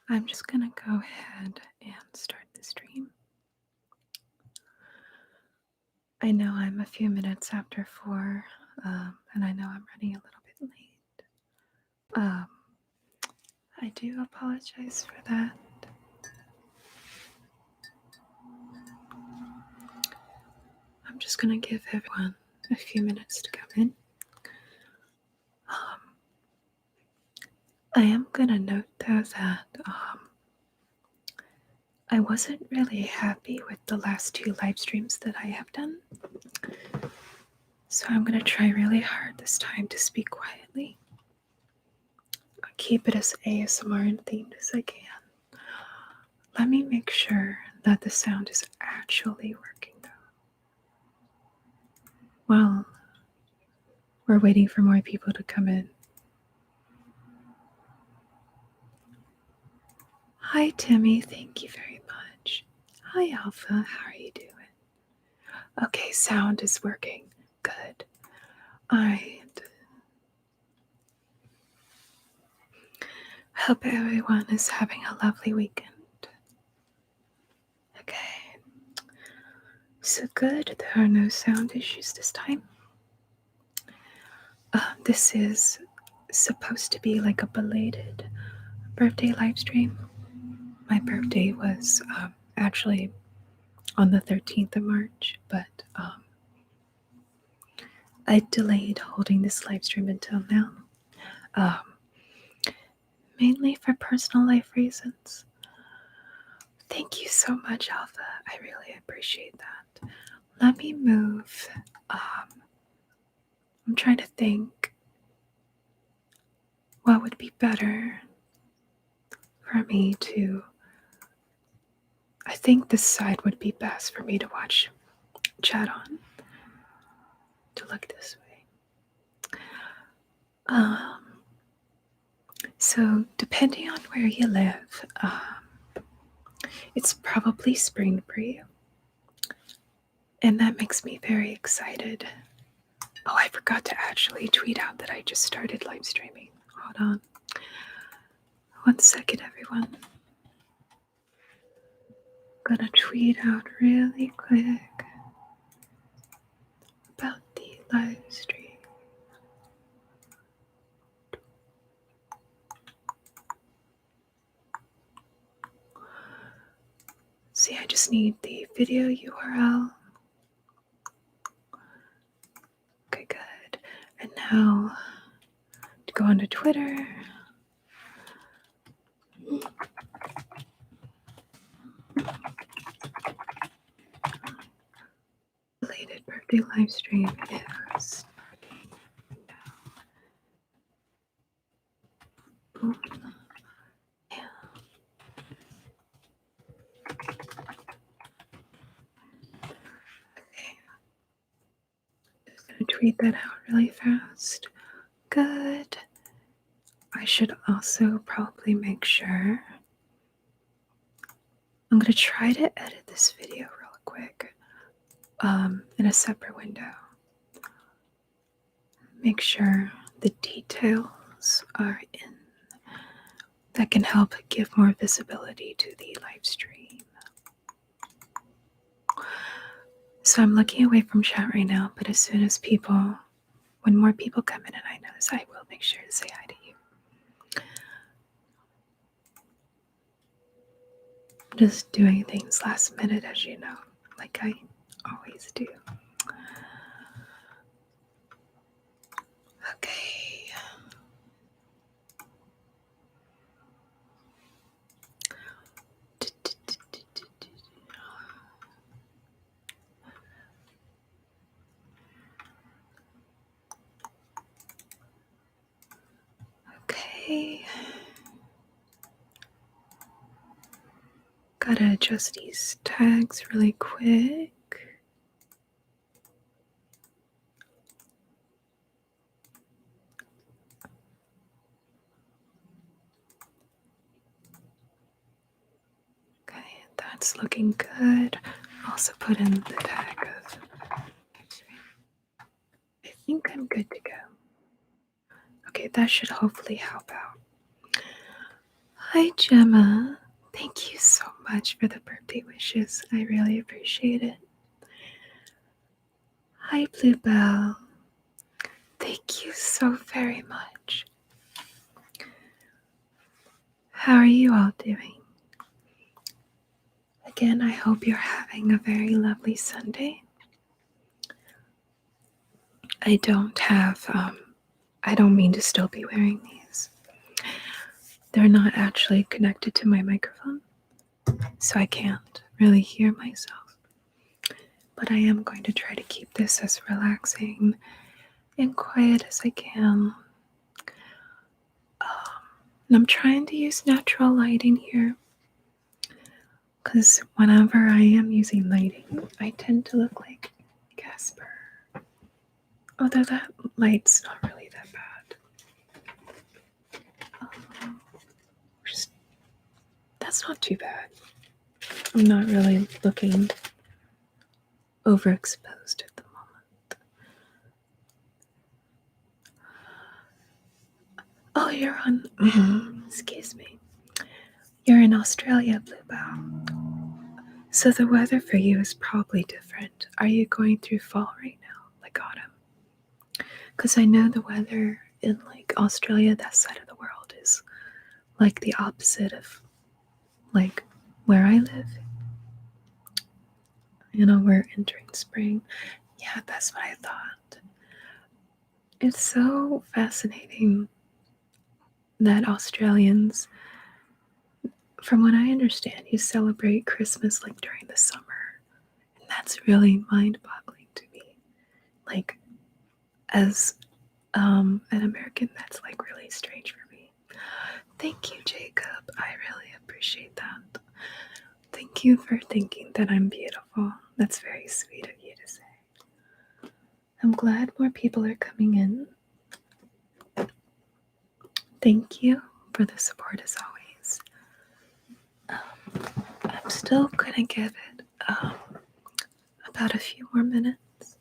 I'm just gonna go ahead and start the stream. I know I'm a few minutes after 4, and I know I'm running a little bit late. I do apologize for that. I'm just gonna give everyone a few minutes to come in. I am gonna note though that I wasn't really happy with the last 2 live streams that I have done. So I'm gonna try really hard this time to speak quietly. I'll keep it as ASMR themed as I can. Let me make sure that the sound is actually working though. Well, we're waiting for more people to come in. Hi Timmy, thank you very much. Hi Alpha, how are you doing? Okay, sound is working. Good. I hope everyone is having a lovely weekend. Okay. So good, there are no sound issues this time. This is supposed to be like a belated birthday live stream. My birthday was actually on the 13th of March, but I delayed holding this live stream until now, mainly for personal life reasons. Thank you so much, Alpha. I really appreciate that. Let me move. I'm trying to think what would be better for me to. I think this side would be best for me to watch chat on. To look this way. So depending on where you live, it's probably spring for you. And that makes me very excited. Oh, I forgot to actually tweet out that I just started live streaming. Hold on. 1 second, everyone. Gonna tweet out really quick about the live stream. See, I just need the video URL. Okay, good. And now to go onto Twitter. Belated birthday live stream is boom. Yeah. Okay. Just gonna tweet that out really fast. Good. I should also probably make sure. I'm gonna try to edit this video real quick in a separate window. Make sure the details are in. That can help give more visibility to the live stream. So I'm looking away from chat right now, but as soon as when more people come in and I notice, I will make sure to say hi to you. I'm just doing things last minute, as you know, like I always do. Okay. Okay. Gotta adjust these tags really quick. Okay, that's looking good. Also put in the tag of. I think I'm good to go. Okay, that should hopefully help out. Hi, Gemma. Thank you so much for the birthday wishes. I really appreciate it. Hi, Bluebell. Thank you so very much. How are you all doing? Again, I hope you're having a very lovely Sunday. I don't mean to still be wearing these. They're not actually connected to my microphone, so I can't really hear myself. But I am going to try to keep this as relaxing and quiet as I can. And I'm trying to use natural lighting here, because whenever I am using lighting, I tend to look like Casper. Although that light's not really that bad. Just, that's not too bad. I'm not really looking overexposed at the moment. Oh, you're on. Excuse me. You're in Australia, Bluebell. So the weather for you is probably different. Are you going through fall right now, like autumn? Because I know the weather in like Australia, that side of the world, is like the opposite of like where I live. You know, we're entering spring. Yeah, that's what I thought. It's so fascinating that Australians, from what I understand, you celebrate Christmas like during the summer. And that's really mind-boggling to me. Like, as an American, that's like really strange for me. Thank you, Jacob. I really appreciate that. Thank you for thinking that I'm beautiful. That's very sweet of you to say. I'm glad more people are coming in. Thank you for the support as always. I'm still gonna give it about a few more minutes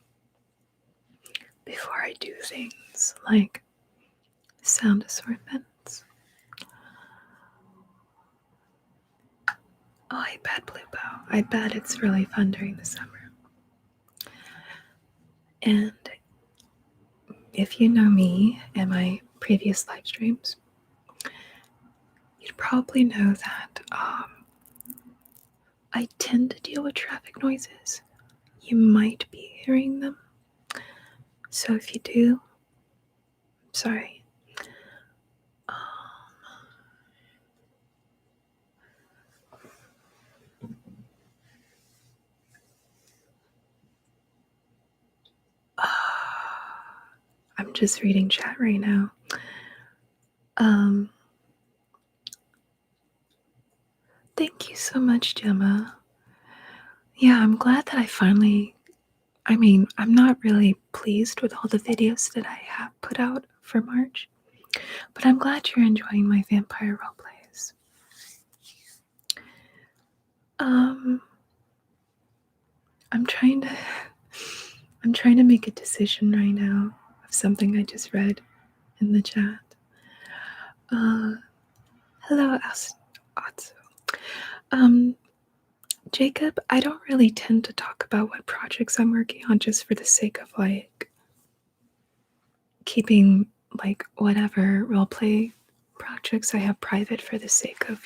before I do things like sound assortments. Oh, I bet Bluebow. I bet it's really fun during the summer. And if you know me and my previous live streams, you'd probably know that I tend to deal with traffic noises. You might be hearing them. So if you do, I'm sorry. I'm just reading chat right now. Thank you so much, Gemma. Yeah, I'm glad that I'm not really pleased with all the videos that I have put out for March, but I'm glad you're enjoying my vampire roleplays. I'm trying to make a decision right now of something I just read in the chat. Hello, Atsu. Jacob, I don't really tend to talk about what projects I'm working on just for the sake of like keeping like whatever roleplay projects I have private for the sake of,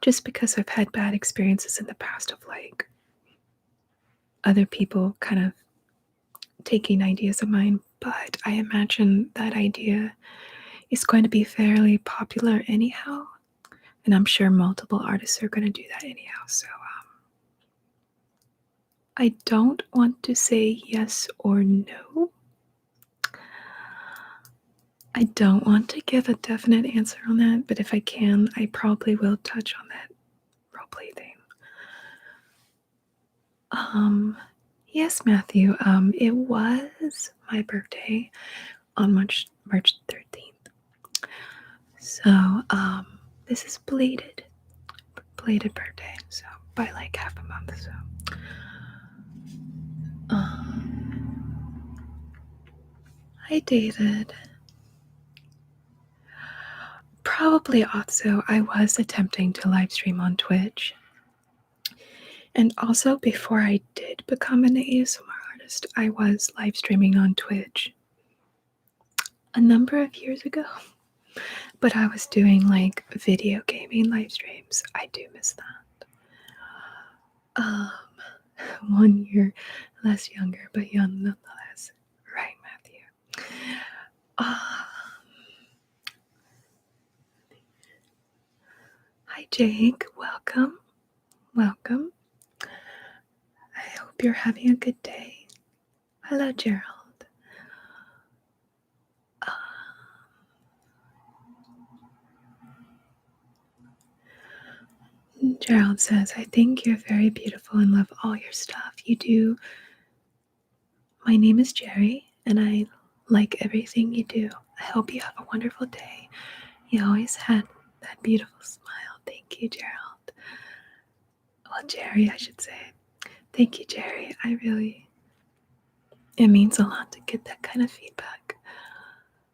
just because I've had bad experiences in the past of like other people kind of taking ideas of mine, but I imagine that idea is going to be fairly popular anyhow, and I'm sure multiple artists are going to do that anyhow, so I don't want to say yes or no. I don't want to give a definite answer on that, but if I can, I probably will touch on that roleplay thing. Yes, Matthew, it was my birthday on March 13th. So, this is belated birthday, so by like half a month, so. Hi, David. probably also I was attempting to live stream on Twitch. And also before I did become an ASMR artist, I was live streaming on Twitch a number of years ago. But I was doing like video gaming live streams. I do miss that. 1 year less younger, but young nonetheless. Right, Matthew? Hi, Jake. Welcome. Welcome. I hope you're having a good day. Hello, Gerald. Gerald says, I think you're very beautiful and love all your stuff. You do. My name is Jerry, and I like everything you do. I hope you have a wonderful day. You always had that beautiful smile. Thank you, Gerald. Well, Jerry, I should say. Thank you, Jerry. It means a lot to get that kind of feedback.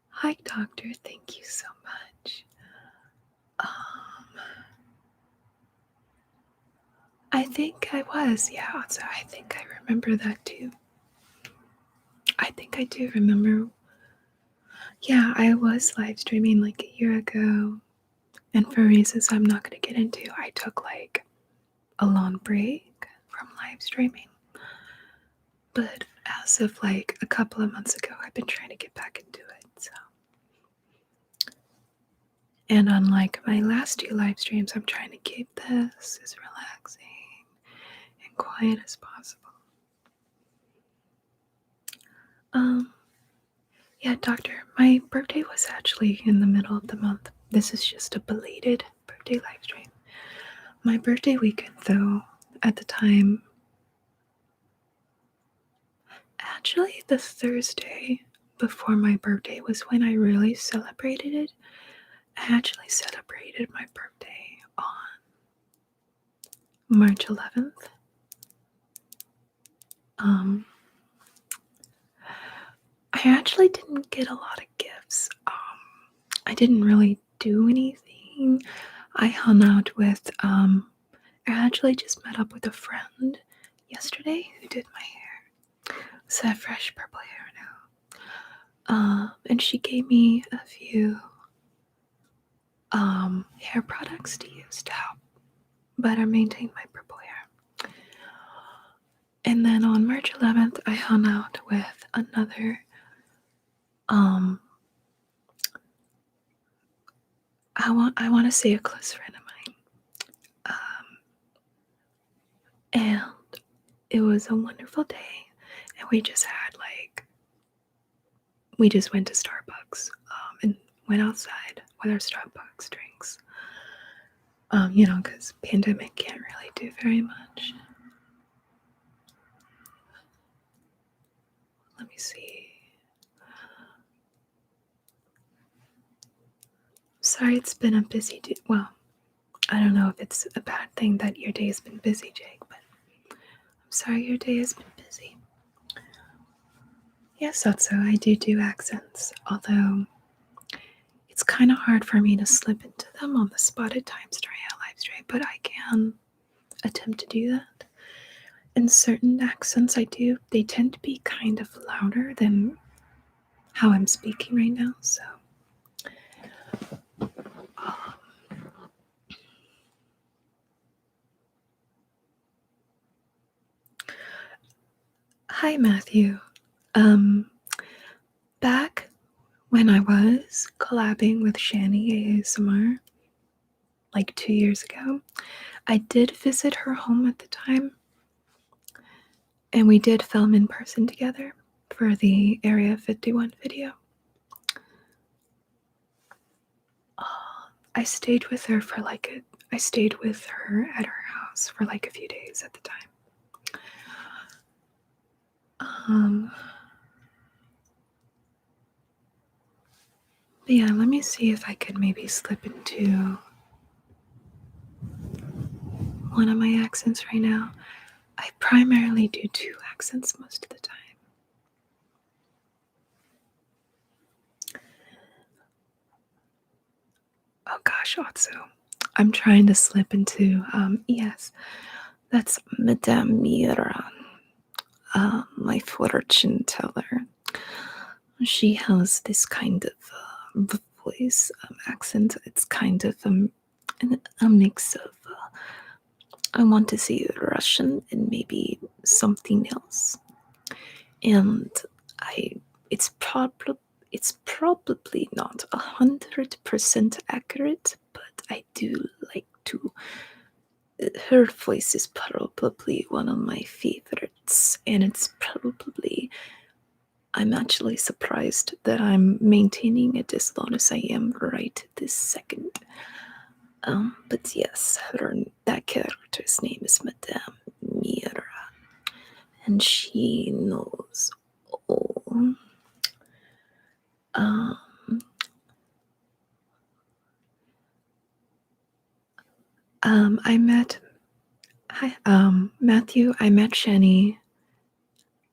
Hi, Doctor. Thank you so much. I think I was, yeah. So I think I remember that too. I think I do remember. Yeah, I was live streaming like a year ago. And for reasons I'm not going to get into, I took like a long break from live streaming. But as of like a couple of months ago, I've been trying to get back into it. So, and on like my last 2 live streams, I'm trying to keep this as relaxing and quiet as possible. Yeah, Doctor, my birthday was actually in the middle of the month. This is just a belated birthday live stream. My birthday weekend, though, at the time, actually the Thursday before my birthday was when I really celebrated it. I actually celebrated my birthday on March 11th. I actually didn't get a lot of gifts. I didn't really do anything. I hung out with, I actually just met up with a friend yesterday who did my hair. So I have fresh purple hair now. And she gave me a few hair products to use to help better maintain my purple hair. And then on March 11th, I hung out with another I want to say a close friend of mine. And it was a wonderful day. And we just went to Starbucks and went outside with our Starbucks drinks. Because pandemic can't really do very much. Let me see. Sorry, it's been a busy day. Well, I don't know if it's a bad thing that your day has been busy, Jake, but I'm sorry your day has been busy. Yes, also, I do accents, although it's kind of hard for me to slip into them on the spot at times during a live stream, but I can attempt to do that. And certain accents they tend to be kind of louder than how I'm speaking right now, so. Hi, Matthew. Back when I was collabing with Shani ASMR, like 2 years ago, I did visit her home at the time, and we did film in person together for the Area 51 video. I stayed with her at her house for like a few days at the time. But yeah, let me see if I could maybe slip into one of my accents right now. I primarily do 2 accents most of the time. Oh gosh, also, I'm trying to slip into, yes, that's Madame Mira, my fortune teller. She has this kind of voice accent. It's kind of a mix of, I want to say Russian and maybe something else. And I, it's probably not 100% accurate, but I do like to. Her voice is probably one of my favorites, and it's probably. I'm actually surprised that I'm maintaining it as long as I am right this second. But yes, that character's name is Madame Mira, and she knows all. Um, I met Matthew. I met Shani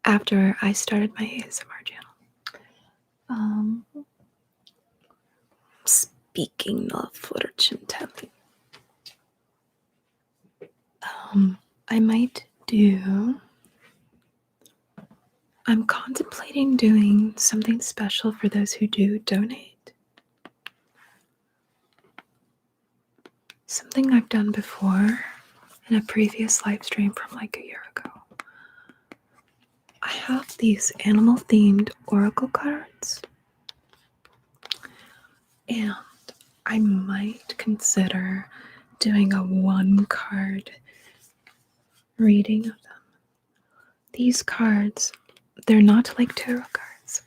after I started my ASMR channel. Um, Speaking of fortune telling, I might do. I'm contemplating doing something special for those who do donate. Something I've done before in a previous live stream from like a year ago. I have these animal themed oracle cards, and I might consider doing a one card reading of them. These cards, they're not like tarot cards.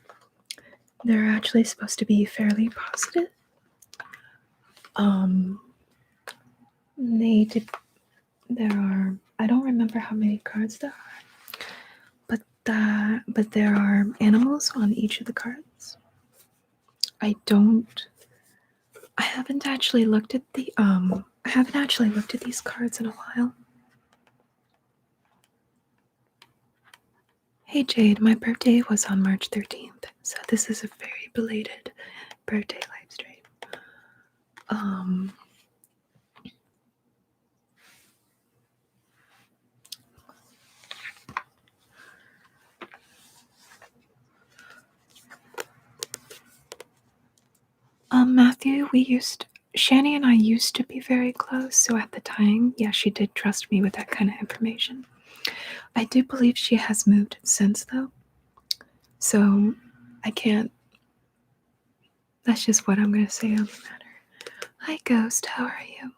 They're actually supposed to be fairly positive. There are, I don't remember how many cards there are, but there are animals on each of the cards. I haven't actually looked at these cards in a while. Hey Jade, my birthday was on March 13th, so this is a very belated birthday live stream. Matthew, Shani and I used to be very close, so at the time, yeah, she did trust me with that kind of information. I do believe she has moved since, though, so I can't. That's just what I'm going to say on the matter. Hi, Ghost, how are you?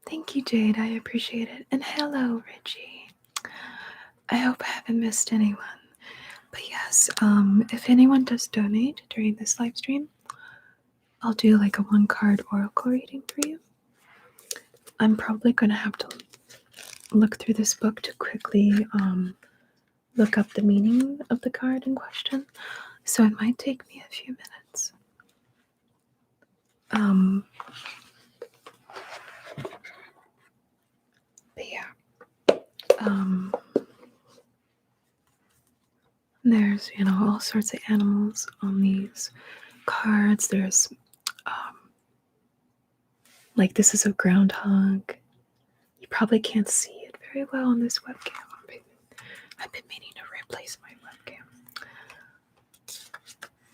Thank you, Jade, I appreciate it. And hello, Richie. I hope I haven't missed anyone. But yes, if anyone does donate during this live stream, I'll do like a one card oracle reading for you. I'm probably going to have to look through this book to quickly look up the meaning of the card in question, so it might take me a few minutes. But yeah, there's all sorts of animals on these cards. There's like, this is a groundhog. You probably can't see it very well on this webcam. I've been meaning to replace my webcam.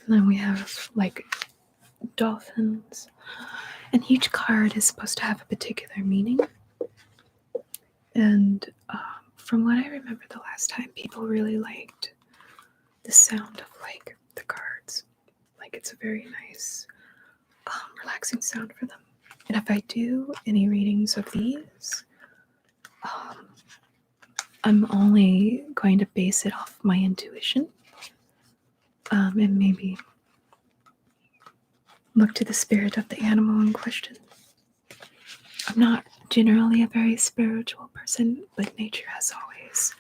And then we have like dolphins, and each card is supposed to have a particular meaning. And from what I remember the last time, people really liked the sound of like the cards. Like, it's a very nice, relaxing sound for them. And if I do any readings of these, I'm only going to base it off my intuition, and maybe look to the spirit of the animal in question. I'm not generally a very spiritual person, but nature has always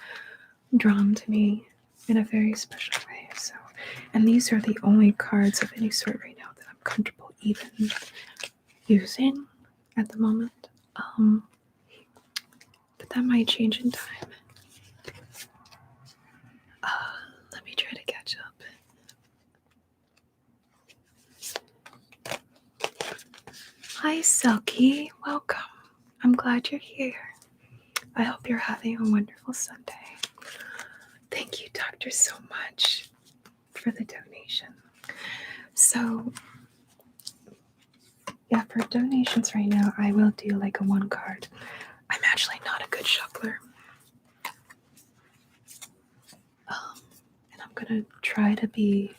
drawn to me in a very special way. So, and these are the only cards of any sort right now that I'm comfortable even using at the moment. But that might change in time. Let me try to catch up. Hi, Selkie. Welcome. I'm glad you're here. I hope you're having a wonderful Sunday. Thank you, Doctor, so much for the donation. So, yeah, for donations right now, I will do like a one card. I'm actually not a good shuffler. And I'm going to try to be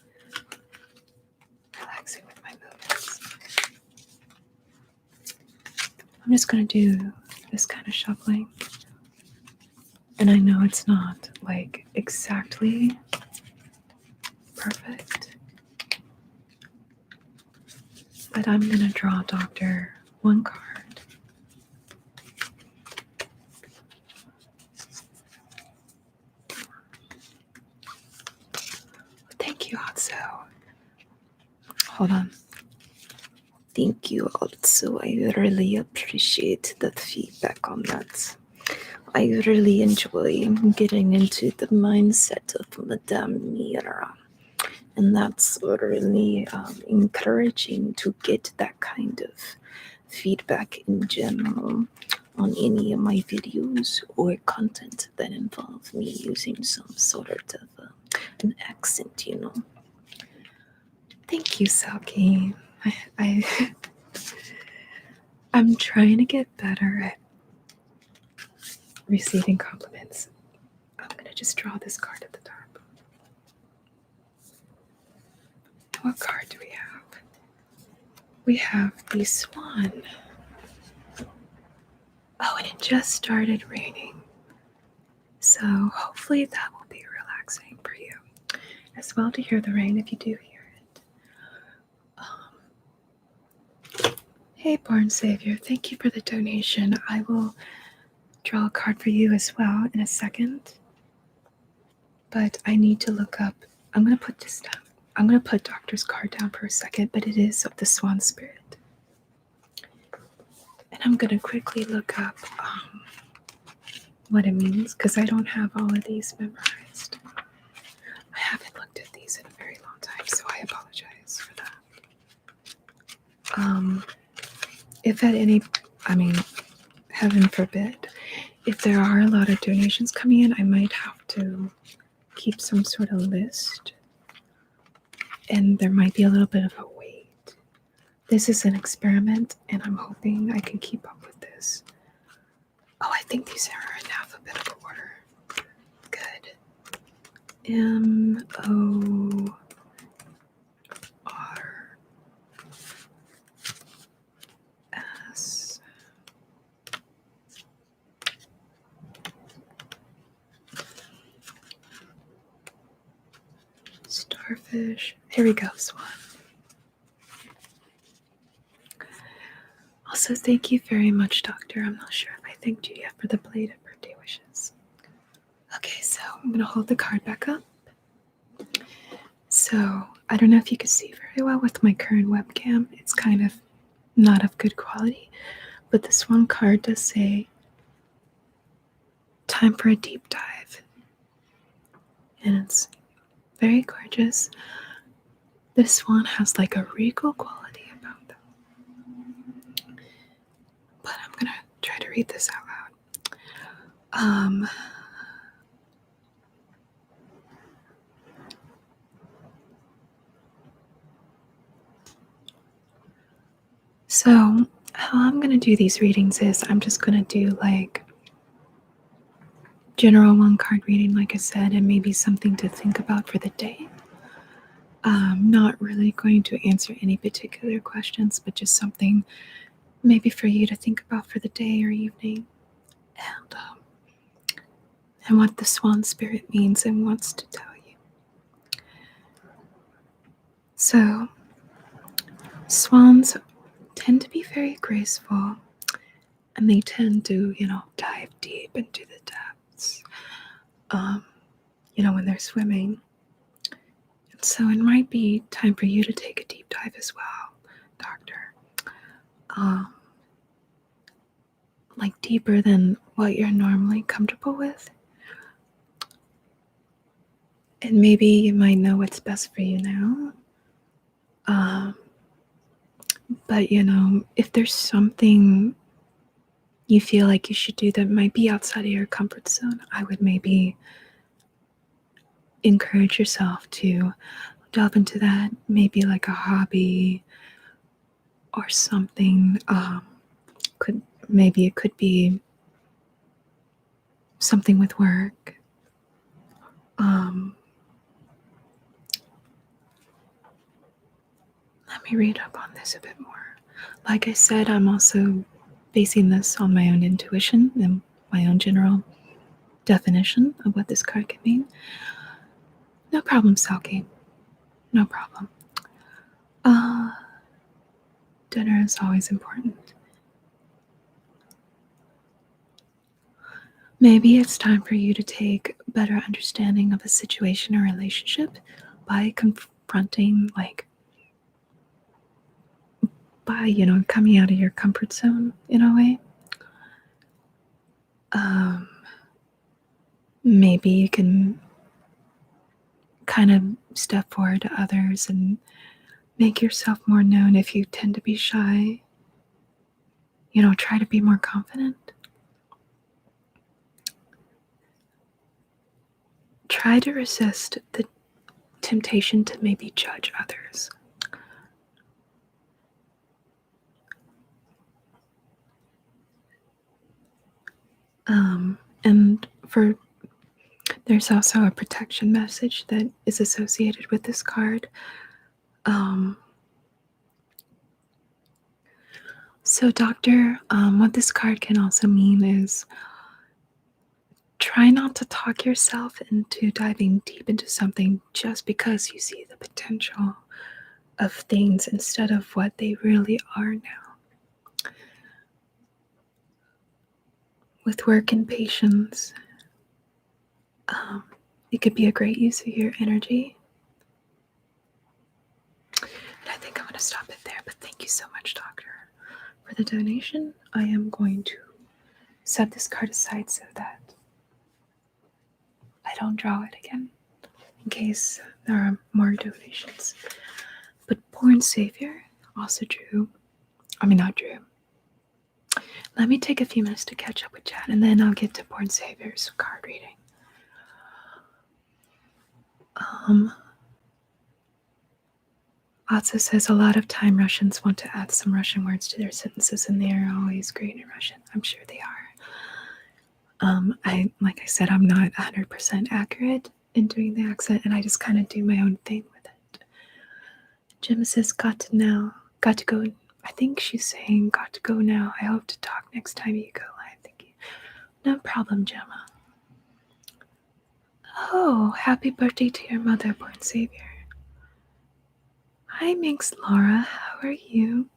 relaxing with my movements. I'm just going to do this kind of shuffling. And I know it's not like exactly perfect, but I'm going to draw Doctor one card. Thank you, also. Hold on. Thank you, also. I really appreciate the feedback on that. I really enjoy getting into the mindset of Madame Mira. And that's really encouraging to get that kind of feedback in general on any of my videos or content that involve me using some sort of an accent, you know. Thank you, Saki. I'm trying to get better at receiving compliments. I'm gonna just draw this card at the top. What card do we have? We have the swan. Oh, and it just started raining. So hopefully that will be relaxing for you as well to hear the rain if you do hear it. Hey, Born Savior, thank you for the donation. I will draw a card for you as well in a second. But I need to look up. I'm going to put this down. I'm going to put Doctor's card down for a second, but it is of the Swan Spirit. And I'm going to quickly look up what it means because I don't have all of these memorized. I haven't looked at these in a very long time, so I apologize for that. If at any, heaven forbid, if there are a lot of donations coming in, I might have to keep some sort of list. And there might be a little bit of a wait. This is an experiment, and I'm hoping I can keep up with this. Oh, I think these are in alphabetical order. Good. M-O-R. S. Starfish. Here we go, Swan. Also, thank you very much, Doctor. I'm not sure if I thanked you yet for the belated birthday wishes. Okay, so I'm going to hold the card back up. So, I don't know if you can see very well with my current webcam. It's kind of not of good quality. But this one card does say, time for a deep dive. And it's very gorgeous. This one has like a regal quality about them. But I'm going to try to read this out loud. So how I'm going to do these readings is I'm just going to do like general one card reading, like I said, and maybe something to think about for the day. I'm not really going to answer any particular questions, but just something maybe for you to think about for the day or evening. And what the Swan Spirit means and wants to tell you. So, swans tend to be very graceful, and they tend to, dive deep into the depths, when they're swimming. And so it might be time for you to take a deep dive as well, Doctor. Like deeper than what you're normally comfortable with. And maybe you might know what's best for you now. But, if there's something you feel like you should do that might be outside of your comfort zone, I would maybe encourage yourself to delve into that, maybe like a hobby or something. Maybe it could be something with work. Let me read up on this a bit more. Like I said, I'm also basing this on my own intuition and my own general definition of what this card can mean. No problem, Selkie. No problem. Dinner is always important. Maybe it's time for you to take better understanding of a situation or relationship by confronting, by, coming out of your comfort zone in a way. Maybe you can kind of step forward to others and make yourself more known if you tend to be shy. Try to be more confident. Try to resist the temptation to maybe judge others. And there's also a protection message that is associated with this card. So, Doctor, what this card can also mean is try not to talk yourself into diving deep into something just because you see the potential of things instead of what they really are now. With work and patience, it could be a great use of your energy. And I think I'm going to stop it there, but thank you so much, Doctor, for the donation. I am going to set this card aside so that I don't draw it again in case there are more donations. But Born Savior also not drew. Let me take a few minutes to catch up with chat, and then I'll get to Born Savior's card reading. Atsa says a lot of time Russians want to add some Russian words to their sentences, and they are always great in Russian. I'm sure they are. Like I said, I'm not 100% accurate in doing the accent, and I just kind of do my own thing with it. Gemma says, got to go. I think she's saying, got to go now. I hope to talk next time you go live. Thank you. No problem, Gemma. Oh, happy birthday to your mother, Born Savior. Hi, Minx Laura. How are you?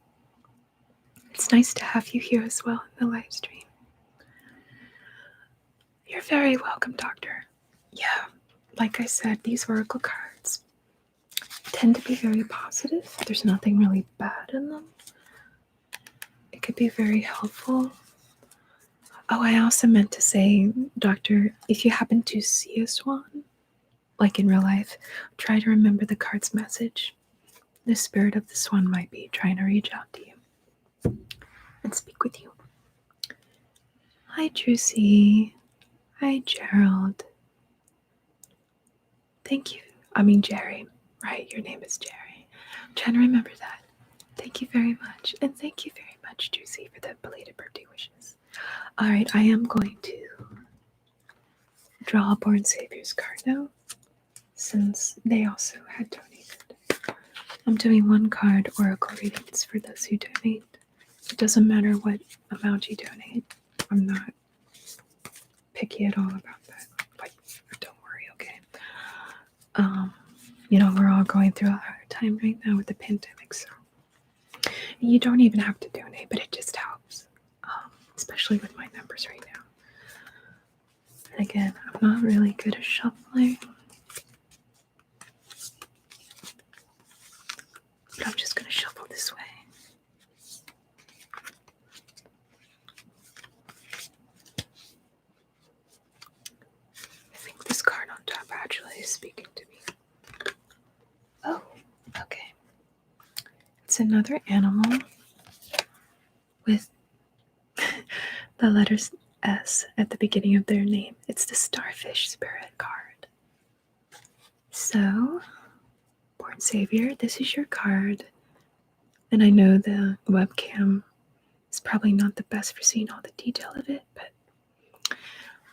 It's nice to have you here as well in the live stream. You're very welcome, Doctor. Yeah, like I said, these oracle cards tend to be very positive. There's nothing really bad in them. It could be very helpful. Oh, I also meant to say, Doctor, if you happen to see a swan, like in real life, try to remember the card's message. The spirit of the swan might be trying to reach out to you and speak with you. Hi, Trucy. Hi, Gerald. Thank you. Jerry. Right, your name is Jerry. I'm trying to remember that. Thank you very much. And thank you very much, Juicy, for the belated birthday wishes. All right, I am going to draw a Born Savior's card now, since they also had donated. I'm doing one card oracle readings for those who donate. It doesn't matter what amount you donate. I'm not picky at all about that. Don't worry, okay? We're all going through a hard time right now with the pandemic, so you don't even have to donate, but it just helps, especially with my numbers right now. And again, I'm not really good at shuffling, but I'm just going to shuffle this way. I think this card on top actually is speaking to me. Oh, okay. It's another animal. with the letters S at the beginning of their name. It's the Starfish Spirit card. So, Born Savior, this is your card. And I know the webcam is probably not the best for seeing all the detail of it, but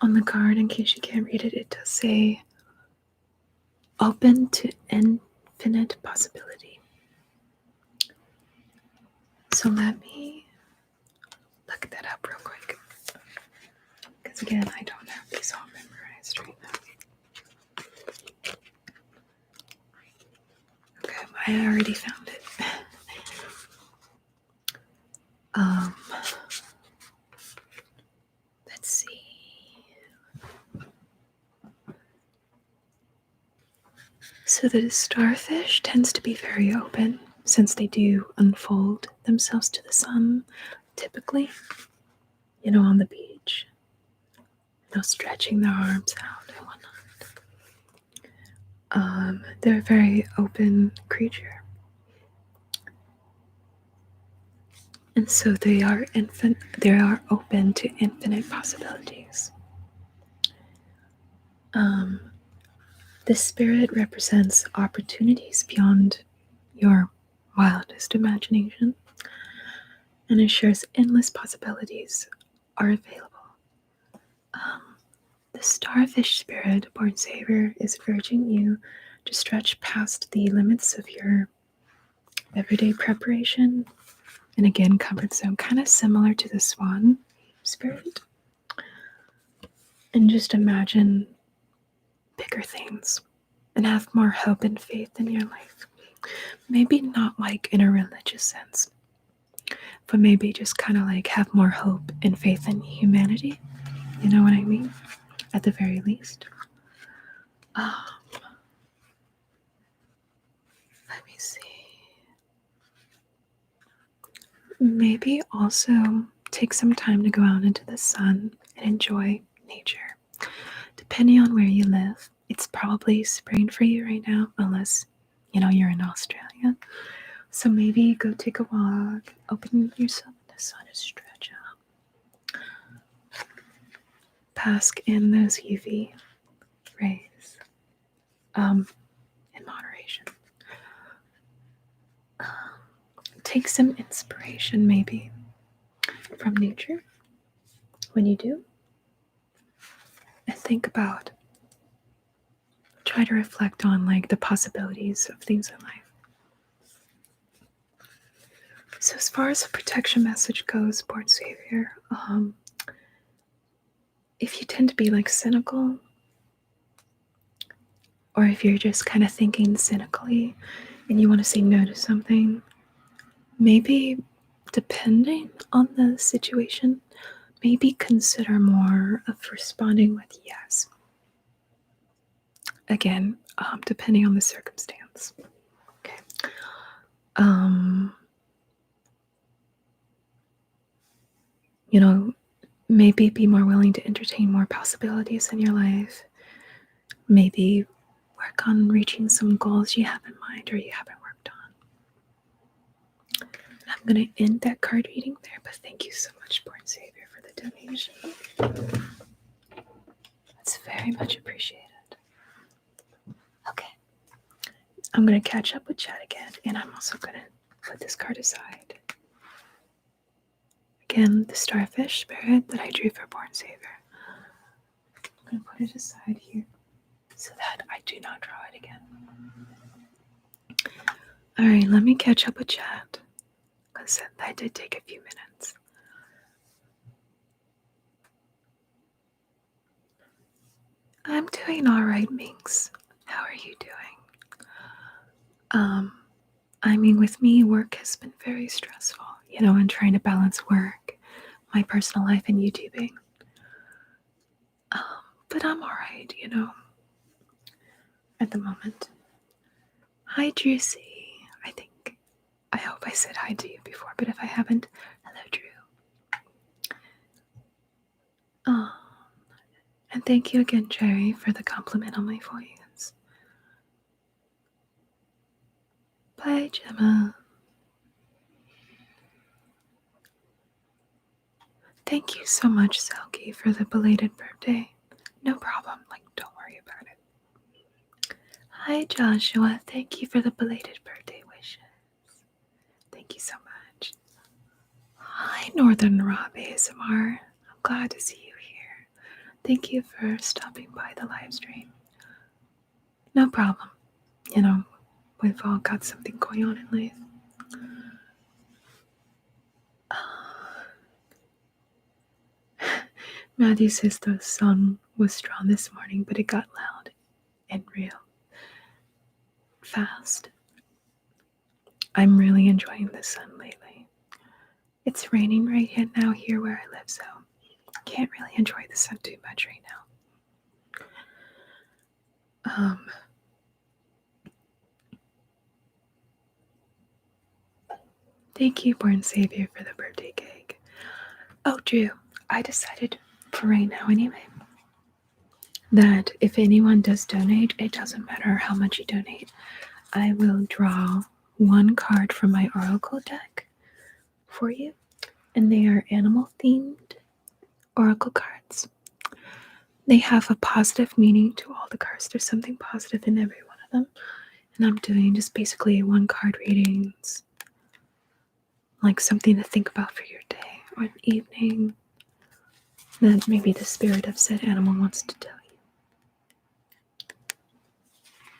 on the card, in case you can't read it, it does say open to infinite possibility. So let me look that up real quick. Because again, I don't have these all memorized right now. Okay, I already found it. Let's see. So the starfish tends to be very open since they do unfold themselves to the sun, typically, on the beach, stretching their arms out and whatnot. They're a very open creature. And so they are open to infinite possibilities. This spirit represents opportunities beyond your wildest imagination and ensures endless possibilities are available. The Starfish Spirit, Born Savior, is urging you to stretch past the limits of your everyday preparation and again comfort zone, kind of similar to the Swan Spirit. And just imagine bigger things and have more hope and faith in your life. Maybe not like in a religious sense, but maybe just kind of like have more hope and faith in humanity. You know what I mean? At the very least. Let me see. Maybe also take some time to go out into the sun and enjoy nature. Depending on where you live, it's probably spring for you right now, unless, you're in Australia. So maybe go take a walk, open yourself in the sun and stretch out. Bask in those UV rays in moderation. Take some inspiration maybe from nature when you do. And think about, try to reflect on like the possibilities of things in life. So as far as the protection message goes, Born Savior, if you tend to be like cynical, or if you're just kind of thinking cynically and you want to say no to something, maybe depending on the situation, maybe consider more of responding with yes. Again, depending on the circumstance. Okay. Maybe be more willing to entertain more possibilities in your life. Maybe work on reaching some goals you have in mind or you haven't worked on. I'm going to end that card reading there, but thank you so much, Born Savior, for the donation. That's very much appreciated. Okay. I'm going to catch up with chat again, and I'm also going to put this card aside. Again, the Starfish Spirit that I drew for Born Savior. I'm going to put it aside here so that I do not draw it again. Alright, let me catch up with chat, because that did take a few minutes. I'm doing alright, Minx. How are you doing? With me, work has been very stressful, and trying to balance work, my personal life, and YouTubing. But I'm alright, at the moment. Hi, Juicy. I hope I said hi to you before, but if I haven't, hello, Drew. And thank you again, Jerry, for the compliment on my voice. Bye, Gemma. Thank you so much, Selkie, for the belated birthday. No problem. Don't worry about it. Hi, Joshua. Thank you for the belated birthday wishes. Thank you so much. Hi, Northern Rob ASMR. I'm glad to see you here. Thank you for stopping by the live stream. No problem. We've all got something going on in life. Matthew says the sun was strong this morning, but it got loud and real fast. I'm really enjoying the sun lately. It's raining right now here where I live, so I can't really enjoy the sun too much right now. Thank you, Born Savior, for the birthday cake. Oh, Drew, I decided for right now anyway, that if anyone does donate, it doesn't matter how much you donate, I will draw one card from my Oracle deck for you, and they are animal-themed Oracle cards. They have a positive meaning to all the cards. There's something positive in every one of them, and I'm doing just basically one card readings, like something to think about for your day or an evening that maybe the spirit of said animal wants to tell you.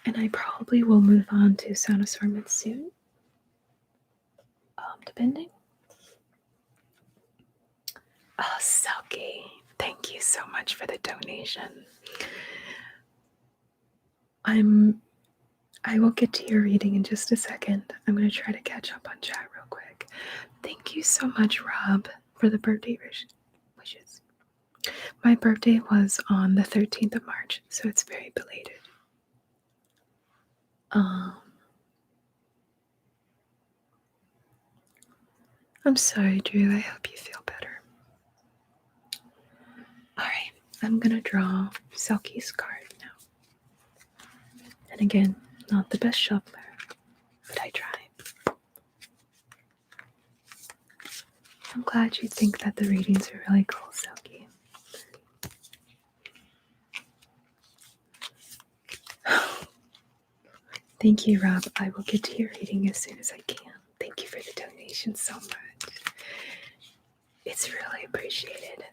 And I probably will move on to sound assortment soon, depending. Oh, Selkie, thank you so much for the donation. I will get to your reading in just a second. I'm going to try to catch up on chat real quick. Thank you so much, Rob, for the birthday wishes. My birthday was on the 13th of March, so it's very belated. I'm sorry, Drew. I hope you feel better. Alright, I'm going to draw Selkie's card now. And again, not the best shuffler, but I try. I'm glad you think that the readings are really cool, Selkie. Thank you, Rob. I will get to your reading as soon as I can. Thank you for the donation so much. It's really appreciated.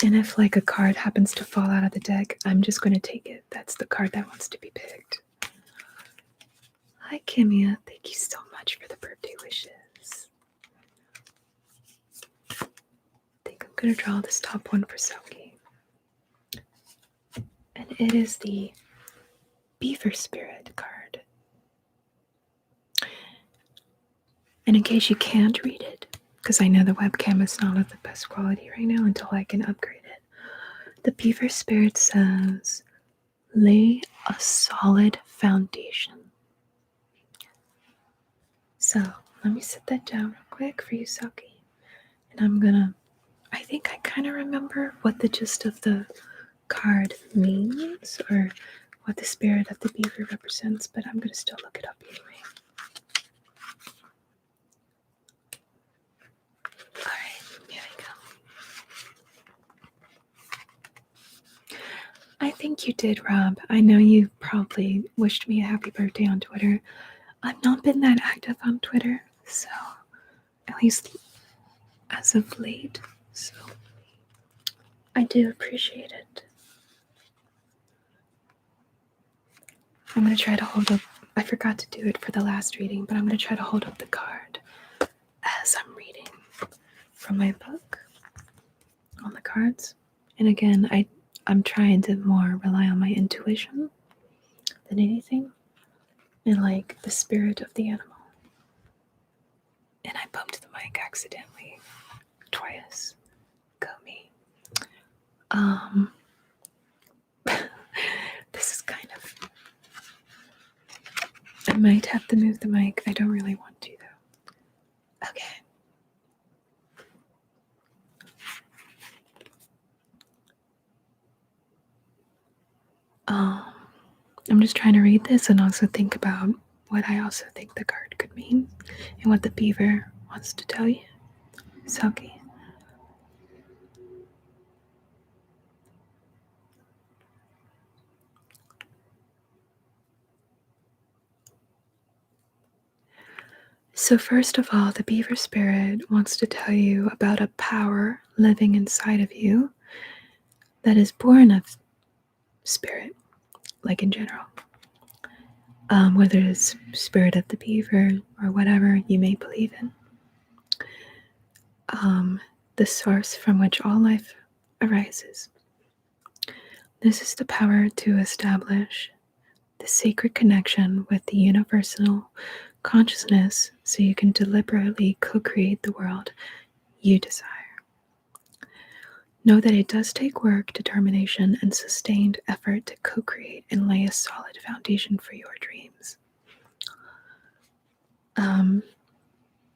And if a card happens to fall out of the deck, I'm just going to take it. That's the card that wants to be picked. Hi, Kimia. Thank you so much for the birthday wishes. I think I'm going to draw this top one for Selkie. And it is the Beaver Spirit card. And in case you can't read it, because I know the webcam is not of the best quality right now until I can upgrade it, the Beaver Spirit says, lay a solid foundation. So let me set that down real quick for you, Selkie. And I think I kind of remember what the gist of the card means or what the spirit of the beaver represents, but I'm going to still look it up anyway. Alright, here we go. I think you did, Rob. I know you probably wished me a happy birthday on Twitter. I've not been that active on Twitter, so at least as of late, so I do appreciate it. I'm going to try to hold up, I forgot to do it for the last reading, but I'm going to try to hold up the card as I'm reading from my book on the cards. And again, I'm trying to more rely on my intuition than anything, and the spirit of the animal. And I bumped the mic accidentally twice. Go me. This is kind of, I might have to move the mic. I don't really want to though. Okay. I'm just trying to read this and also think about what I also think the card could mean and what the beaver wants to tell you. Selkie. So first of all, the beaver spirit wants to tell you about a power living inside of you that is born of spirit, like in general. Whether it's spirit of the beaver or whatever you may believe in. The source from which all life arises. This is the power to establish the sacred connection with the universal consciousness so you can deliberately co-create the world you desire. Know that it does take work, determination, and sustained effort to co-create and lay a solid foundation for your dreams.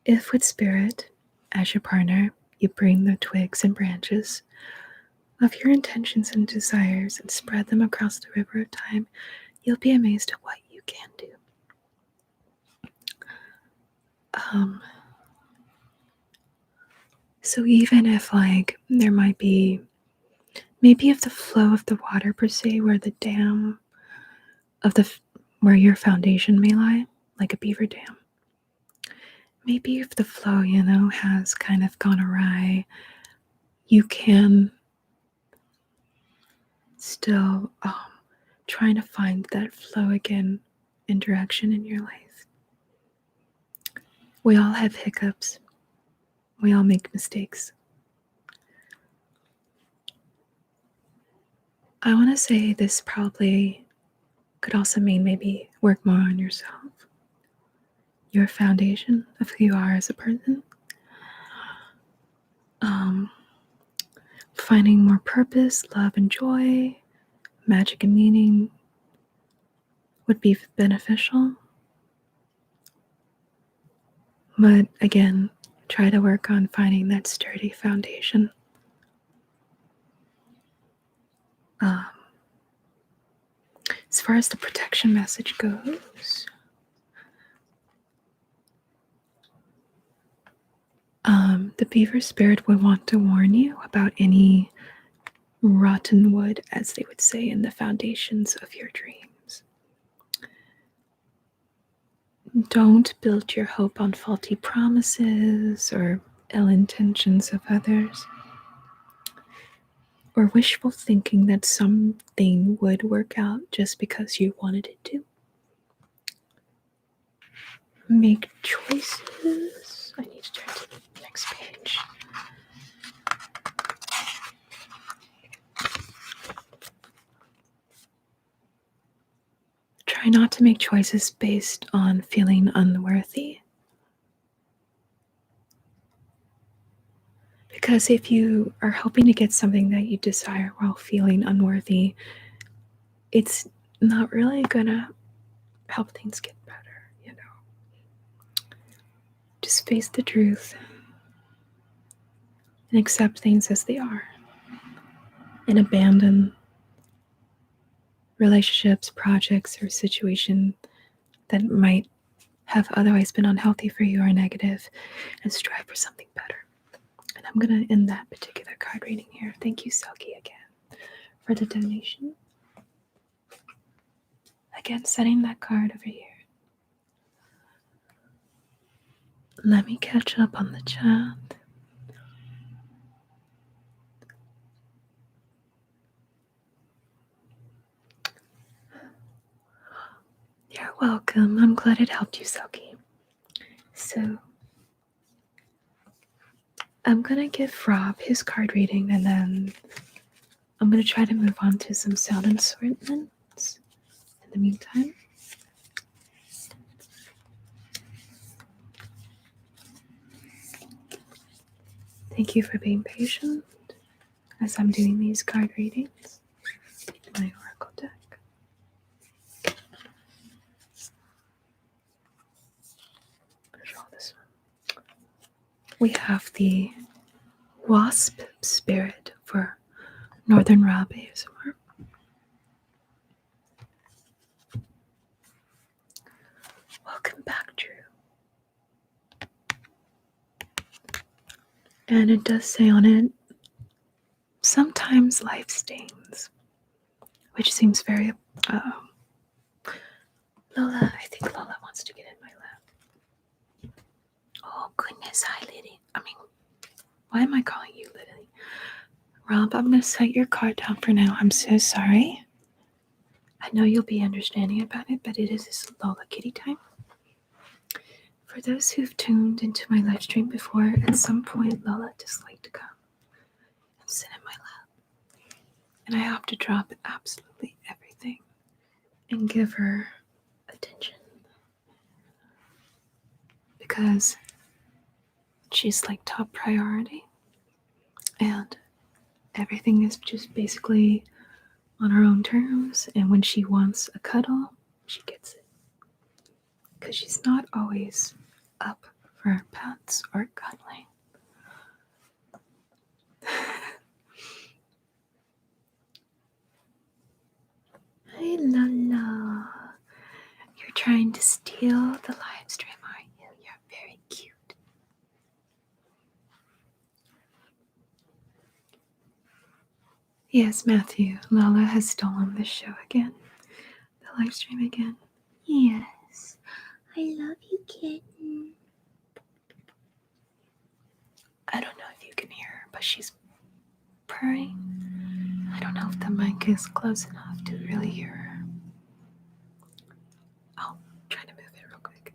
If with spirit as your partner, you bring the twigs and branches of your intentions and desires and spread them across the river of time, you'll be amazed at what you can do. So even if there might be, maybe if the flow of the water per se, where the dam of where your foundation may lie, like a beaver dam, maybe if the flow, has kind of gone awry, you can still trying to find that flow again and direction in your life. We all have hiccups. We all make mistakes. I want to say this probably could also mean maybe work more on yourself, your foundation of who you are as a person. Finding more purpose, love, and joy, magic and meaning would be beneficial. But again, try to work on finding that sturdy foundation. As far as the protection message goes, the beaver spirit would want to warn you about any rotten wood, as they would say, in the foundations of your dreams. Don't build your hope on faulty promises or ill intentions of others, or wishful thinking that something would work out just because you wanted it to. Make choices. I need to turn to the next page. Try not to make choices based on feeling unworthy. Because if you are hoping to get something that you desire while feeling unworthy, it's not really gonna help things get better, Just face the truth and accept things as they are. And abandon relationships, projects, or situations that might have otherwise been unhealthy for you or negative, and strive for something better. And I'm going to end that particular card reading here. Thank you, Selkie, again, for the donation. Again, setting that card over here. Let me catch up on the chat. You're welcome. I'm glad it helped you, Selkie. So I'm going to give Rob his card reading, and then I'm going to try to move on to some sound assortments in the meantime. Thank you for being patient as I'm doing these card readings in my oracle deck. Draw this one. We have the Wasp Spirit for Northern Rob ASMR. Welcome back, Drew. And it does say on it, sometimes life stings, which seems very, Lola, I think Lola wants to get in my lap. Yes, hi, Lily. Why am I calling you Lily? Rob, I'm going to set your card down for now. I'm so sorry. I know you'll be understanding about it, but it is this Lola Kitty time. For those who've tuned into my live stream before, at some point Lola just liked to come and sit in my lap. And I have to drop absolutely everything and give her attention. Because she's like top priority. And everything is just basically on her own terms. And when she wants a cuddle, she gets it. Because she's not always up for pets or cuddling. Hey, Lola. You're trying to steal the live stream, aren't you? You're very cute. Yes, Matthew. Lola has stolen the show again. The live stream again. Yes. I love you, kitten. I don't know if you can hear her, but she's purring. I don't know if the mic is close enough to really hear her. I'll try to move it real quick.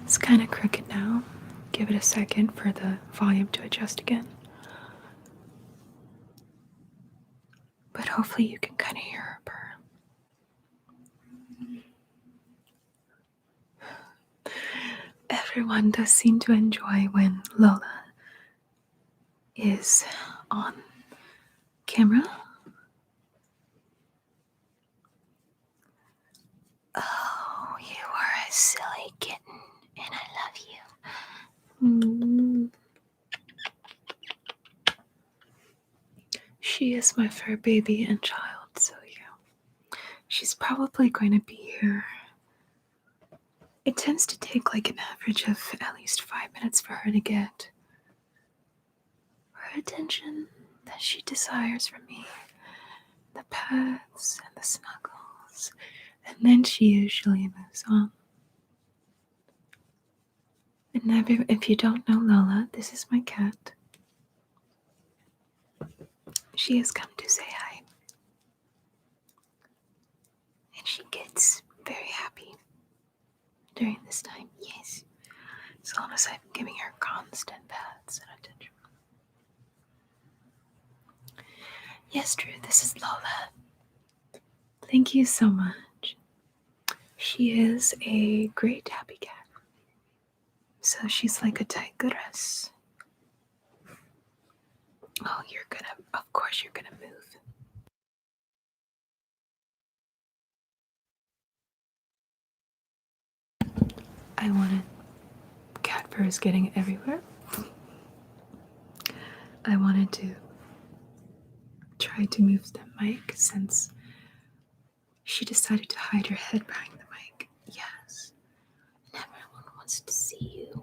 It's kind of crooked now. Give it a second for the volume to adjust again. But hopefully you can kind of hear her purr. Everyone does seem to enjoy when Lola is on camera. Oh, you are a silly kitten, and I love you. She is my fur baby and child, so yeah. She's probably going to be here. It tends to take like an average of at least 5 minutes for her to get her attention that she desires from me. The pets and the snuggles. And then she usually moves on. And if you don't know Lola, this is my cat. She has come to say hi. And she gets very happy during this time, yes. As long as I'm giving her constant pets and attention. Yes, Drew, this is Lola. Thank you so much. She is a great happy cat. So she's like a tigress. Oh, of course you're gonna move. I wanted, cat fur is getting everywhere. I wanted to try to move the mic since she decided to hide her head behind the mic. Yes. And everyone wants to see you.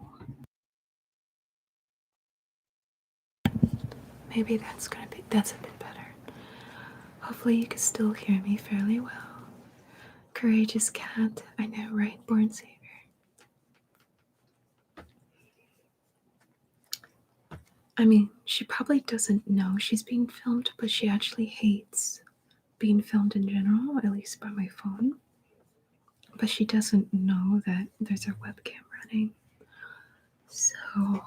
Maybe that's a bit better. Hopefully you can still hear me fairly well. Courageous cat, I know, right? Born savior. I mean, she probably doesn't know she's being filmed, but she actually hates being filmed in general, at least by my phone. But she doesn't know that there's a webcam running. So,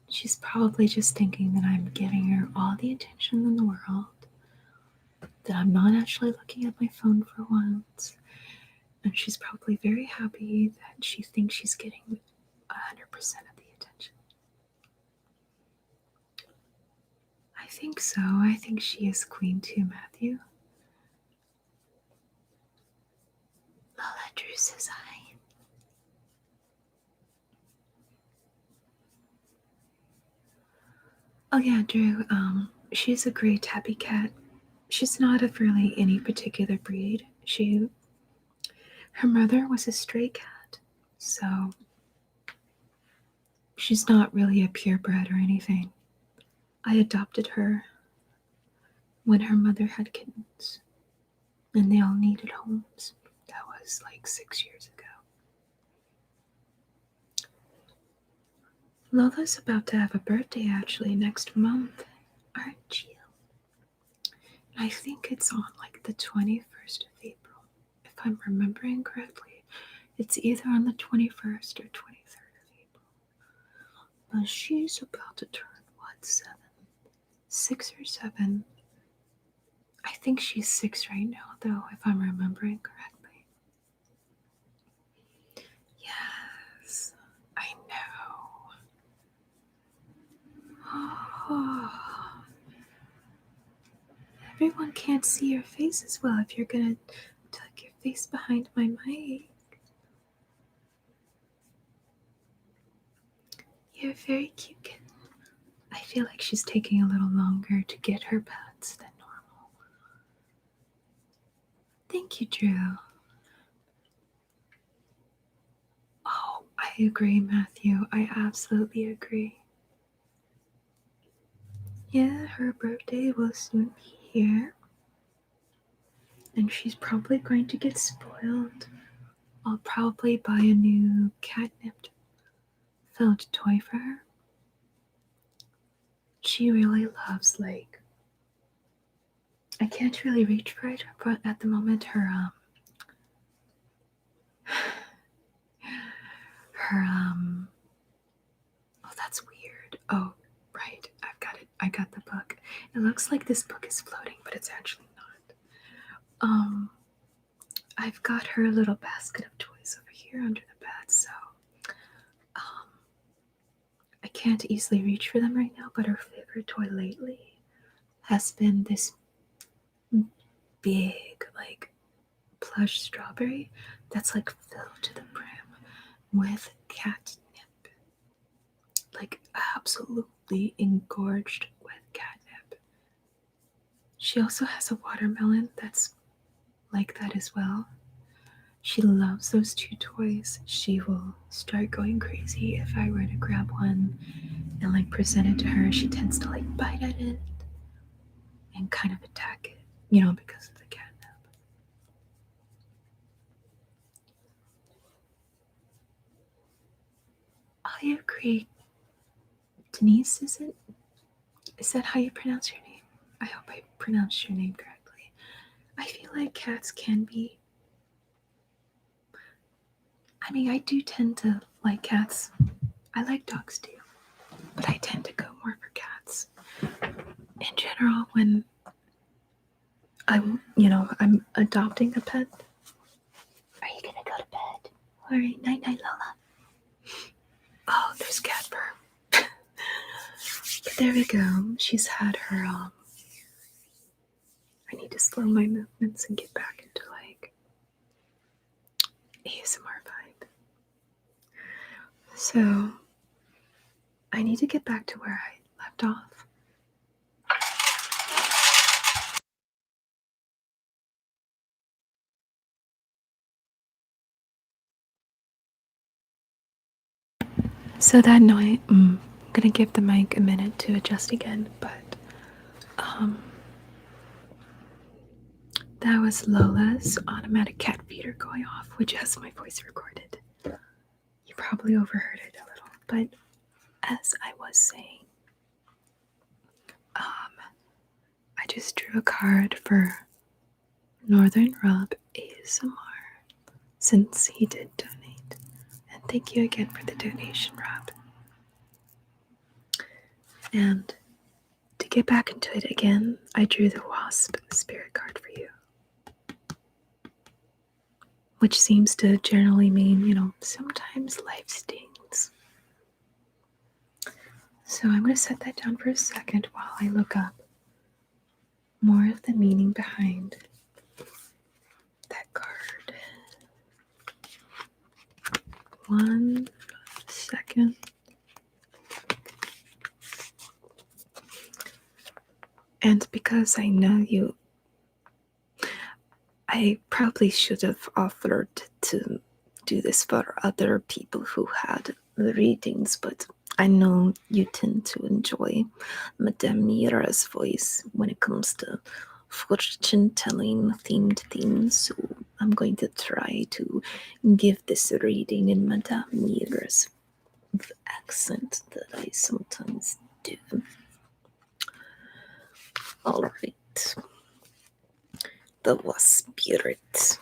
she's probably just thinking that I'm giving her all the attention in the world, that I'm not actually looking at my phone for once. And she's probably very happy that she thinks she's getting 100% of the attention. I think so. I think she is queen too, Matthew. Lola Drew says hi. Oh yeah, Drew, she's a great tabby cat. She's not of really any particular breed. Her mother was a stray cat, so she's not really a purebred or anything. I adopted her when her mother had kittens and they all needed homes. That was like 6 years ago. Lola's about to have a birthday actually next month, aren't you? I think it's on like the 21st of April, if I'm remembering correctly. It's either on the 21st or 23rd of April. But she's about to turn, what, 7? 6 or 7. I think she's 6 right now, though, if I'm remembering correctly. Yes, I know. Oh, everyone can't see your face as well if you're gonna tuck your face behind my mic. You're a very cute kitten. I feel like she's taking a little longer to get her pets than normal. Thank you, Drew. Oh, I agree, Matthew. I absolutely agree. Yeah, her birthday will soon be here. And she's probably going to get spoiled. I'll probably buy a new catnip filled toy for her. She really loves, like, I can't really reach for it, but at the moment her oh, that's weird. Oh, right, I've got it. I got the book. It looks like this book is floating, but it's actually not. I've got her little basket of toys over here under the bed, so I can't easily reach for them right now, but her favorite toy lately has been this big, like, plush strawberry that's like filled to the brim with catnip. Like, absolutely engorged with catnip. She also has a watermelon that's like that as well. She loves those two toys. She will start going crazy if I were to grab one and like present it to her. She tends to like bite at it and kind of attack it, because of the catnip. I agree. Denise, is that how you pronounce your name? I hope I pronounced your name correctly. I feel like cats can be. I mean, I do tend to like cats. I like dogs too, but I tend to go more for cats. In general, when I'm adopting a pet. Are you gonna go to bed? All right, night night, Lola. Oh, there's cat purr. But there we go. She's had her. I need to slow my movements and get back into like ASMR vibe. So I need to get back to where I left off. So that night, I'm gonna give the mic a minute to adjust again, but that was Lola's automatic cat feeder going off, which has my voice recorded. You probably overheard it a little, but as I was saying, I just drew a card for Northern Rob ASMR since he did donate. And thank you again for the donation, Rob. And to get back into it again, I drew the Wasp Spirit card for you, which seems to generally mean, sometimes life stings. So I'm going to set that down for a second while I look up more of the meaning behind that card. 1 second. And because I know you, I probably should have offered to do this for other people who had the readings, but I know you tend to enjoy Madame Mira's voice when it comes to fortune-telling themed themes, so I'm going to try to give this reading in Madame Mira's accent that I sometimes do. Alright. The Wasp Spirit.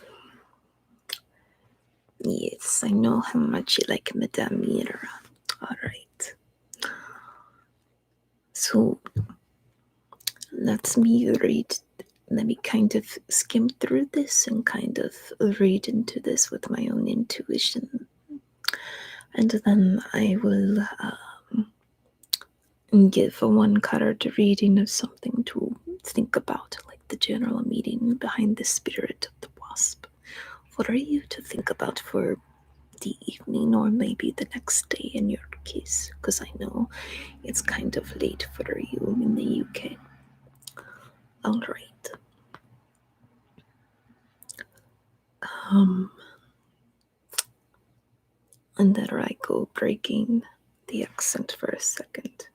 Yes, I know how much you like Madame Mira. Alright. So let me kind of skim through this and kind of read into this with my own intuition. And then I will give a one-card reading of something to think about, like the general meaning behind the spirit of the wasp. What are you to think about for the evening or maybe the next day in your case? Because I know it's kind of late for you in the UK. All right. And there I go, breaking the accent for a second.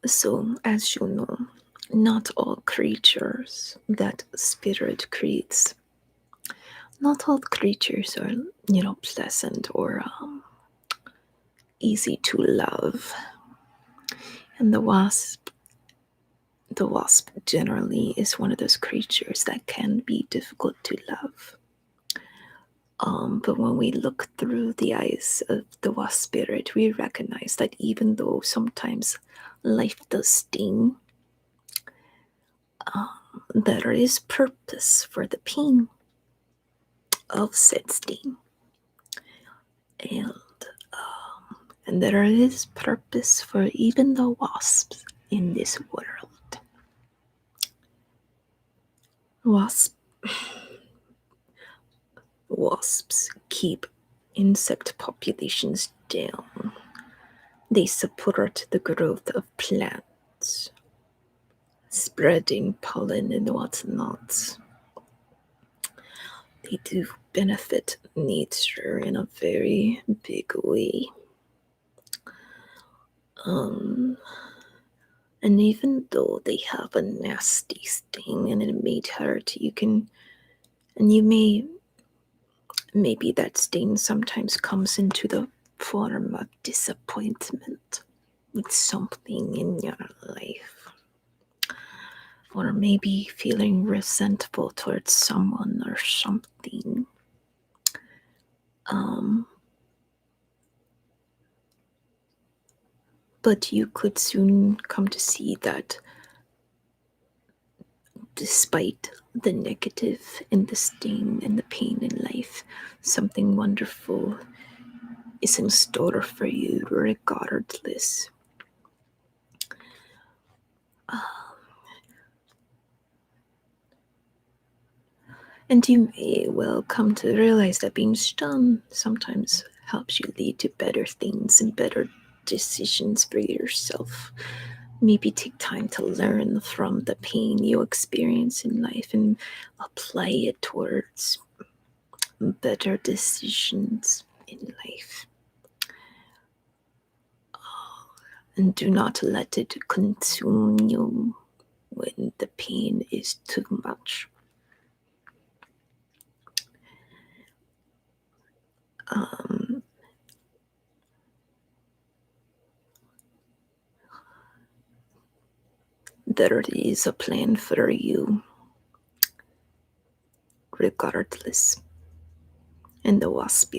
So, as you know, not all creatures that spirit creates, not all creatures are, pleasant or easy to love. And the wasp generally is one of those creatures that can be difficult to love. But when we look through the eyes of the wasp spirit, we recognize that even though sometimes life does sting, there is purpose for the pain of said sting. And there is purpose for even the wasps in this world. Wasps keep insect populations down. They support the growth of plants, spreading pollen and whatnot. They do benefit nature in a very big way. And even though they have a nasty sting and it may hurt, maybe that sting sometimes comes into the form of disappointment with something in your life. Or maybe feeling resentful towards someone or something. But you could soon come to see that despite the negative and the sting and the pain in life, something wonderful is in store for you regardless. And you may well come to realize that being stung sometimes helps you lead to better things and better decisions for yourself. Maybe take time to learn from the pain you experience in life and apply it towards better decisions in life. And do not let it consume you when the pain is too much. There is a plan for you, regardless. And the wasp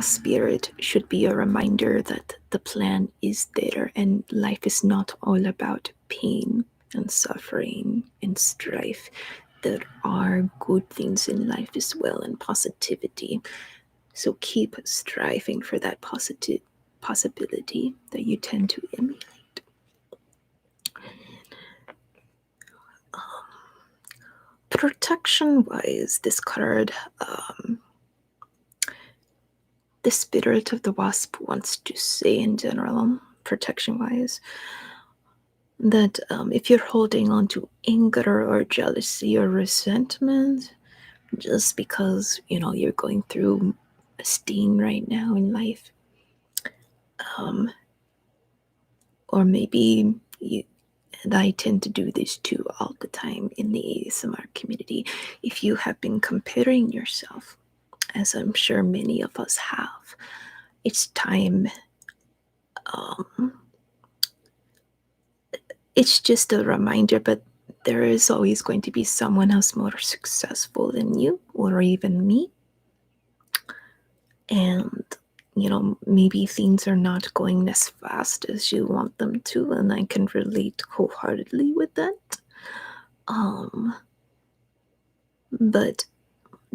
spirit should be a reminder that the plan is there and life is not all about pain and suffering and strife. There are good things in life as well and positivity. So keep striving for that positive possibility that you tend to emulate. Protection wise, this card, the spirit of the wasp wants to say in general, protection wise, that if you're holding on to anger or jealousy or resentment, just because, you're going through a stain right now in life, um, or maybe and I tend to do this too all the time in the ASMR community. If you have been comparing yourself, as I'm sure many of us have, it's time. Um, it's just a reminder, but there is always going to be someone else more successful than you, or even me. And, maybe things are not going as fast as you want them to, and I can relate wholeheartedly with that. Um, but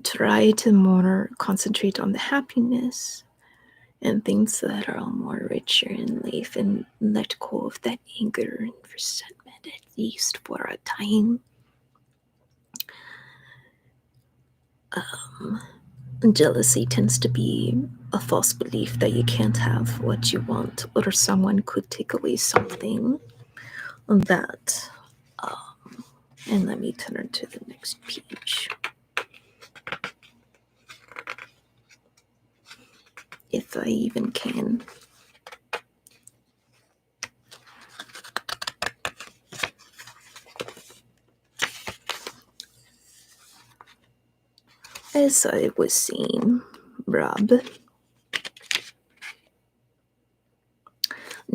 try to more concentrate on the happiness and things that are more richer in life, and let go of that anger and resentment, at least for a time. Um, Jealousy tends to be a false belief that you can't have what you want, or someone could take away something that. And let me turn to the next page. If I even can. As I was saying, Rob,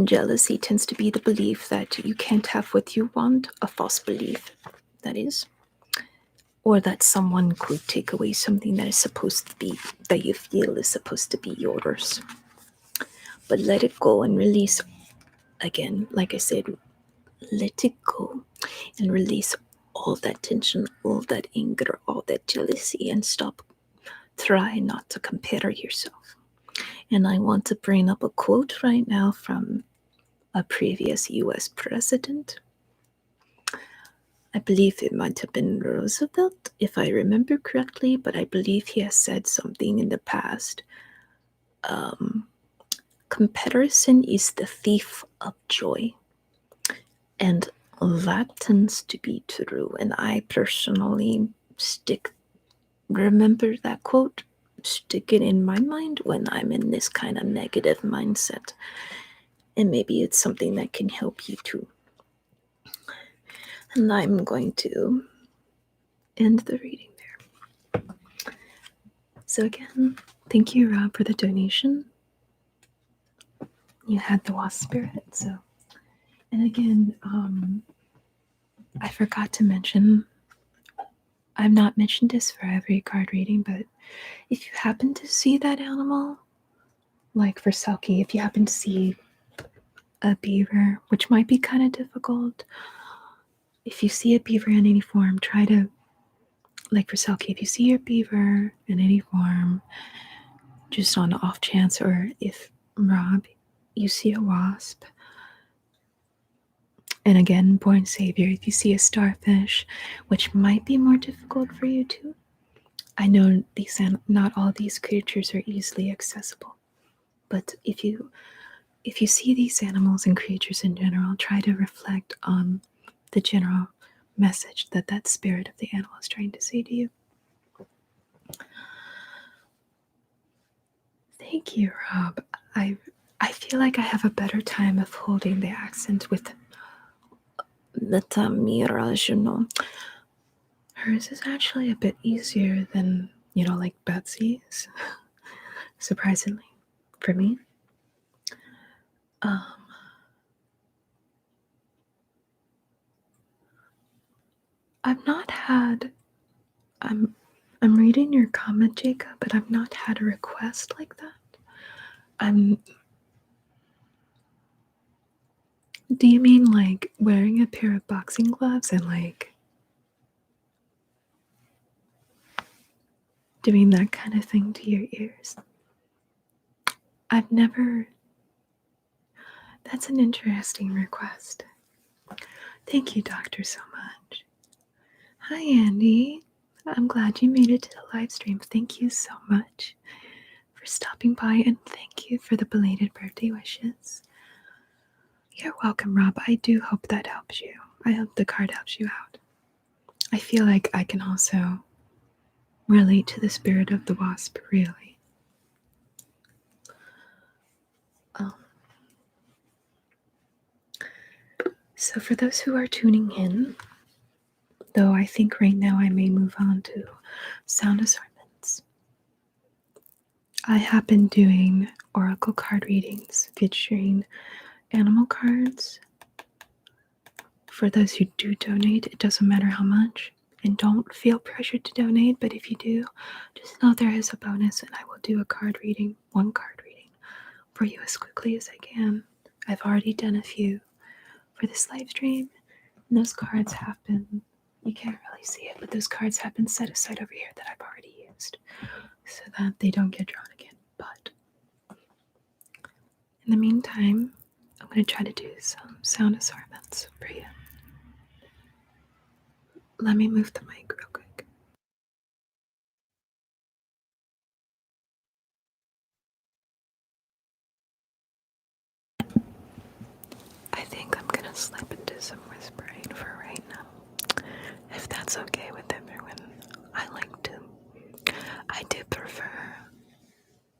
jealousy tends to be the belief that you can't have what you want, a false belief, that is, or that someone could take away something that is supposed to be, that you feel is supposed to be yours. But let it go and release. Again, like I said, let it go and release all that tension, all that anger, all that jealousy, and stop. Try not to compare yourself. And I want to bring up a quote right now from a previous US president. I believe it might have been Roosevelt, if I remember correctly, but I believe he has said something in the past. Um, Comparison is the thief of joy. And that tends to be true. And I personally remember that quote, stick it in my mind when I'm in this kind of negative mindset. And maybe it's something that can help you too. And I'm going to end the reading there. So again, thank you, Rob, for the donation. You had the wasp spirit, so. And again, I forgot to mention, I've not mentioned this for every card reading, but if you happen to see that animal, like for Selkie, if you happen to see a beaver, which might be kind of difficult, if you see a beaver in any form, try to, like for Selkie, if you see your beaver in any form, just on the off chance, or if, Rob, you see a wasp, and again, Born Savior, if you see a starfish, which might be more difficult for you too, I know not all these creatures are easily accessible, but if you see these animals and creatures in general, try to reflect on the general message that spirit of the animal is trying to say to you. Thank you, Rob. I feel like I have a better time of holding the accent with the Tamira, Hers is actually a bit easier than, like Betsy's, surprisingly, for me. I've not had, I'm reading your comment, Jacob, but I've not had a request like that. Do you mean like wearing a pair of boxing gloves and like doing that kind of thing to your ears? I've never. That's an interesting request. Thank you, Doctor, so much. Hi, Andy. I'm glad you made it to the live stream. Thank you so much for stopping by, and thank you for the belated birthday wishes. You're welcome, Rob. I do hope that helps you. I hope the card helps you out. I feel like I can also relate to the spirit of the wasp, really. So for those who are tuning in, though I think right now I may move on to sound assortments. I have been doing oracle card readings featuring animal cards. For those who do donate, it doesn't matter how much, and don't feel pressured to donate, but if you do, just know there is a bonus and I will do a card reading, one card reading, for you as quickly as I can. I've already done a few for this live stream, and those cards have been, you can't really see it, but those cards have been set aside over here that I've already used so that they don't get drawn again. But in the meantime, I'm going to try to do some sound assortments for you. Let me move the mic real quick. I think I'm going to slip into some whispering for right now. If that's okay with everyone, I do prefer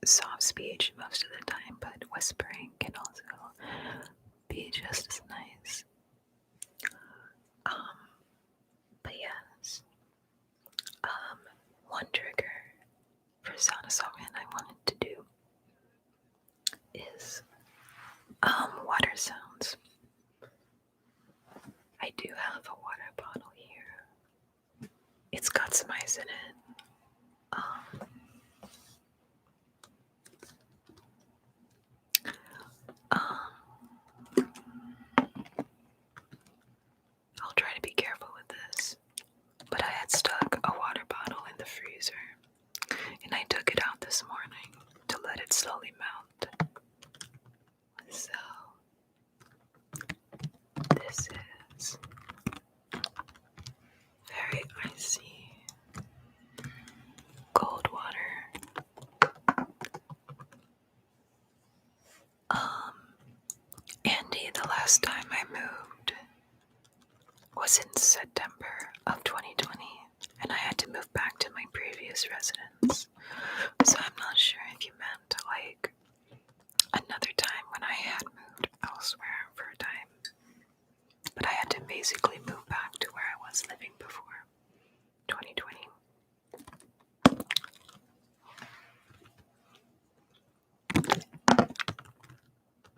soft speech most of the time, but whispering can also be just as nice. But yes, one trigger for sound assortment I wanted to do is water sounds. I do have a water bottle here. It's got some ice in it. I'll try to be careful with this, but I had stuck a water bottle in the freezer, and I took it out this morning to let it slowly melt. So, this is very icy cold water. Andy, the last time I moved was in September of 2020, and I had to move back to my previous residence. So I'm not sure if you meant like another time when I had moved elsewhere for a time. But I had to basically move back to where I was living before 2020.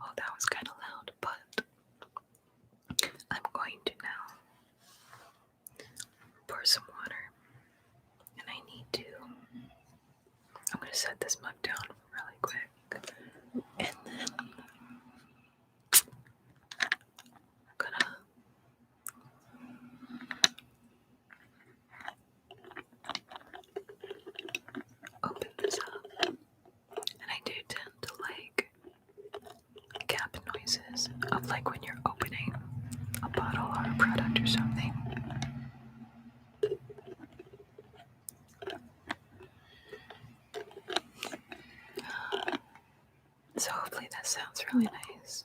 Oh, that was kind of loud, but I'm going to now pour some water. And I'm going to set this mug down really quick. And then I'm going to open this up. And I do tend to like gap noises of like when you're opening a bottle or a product or something. So hopefully that sounds really nice.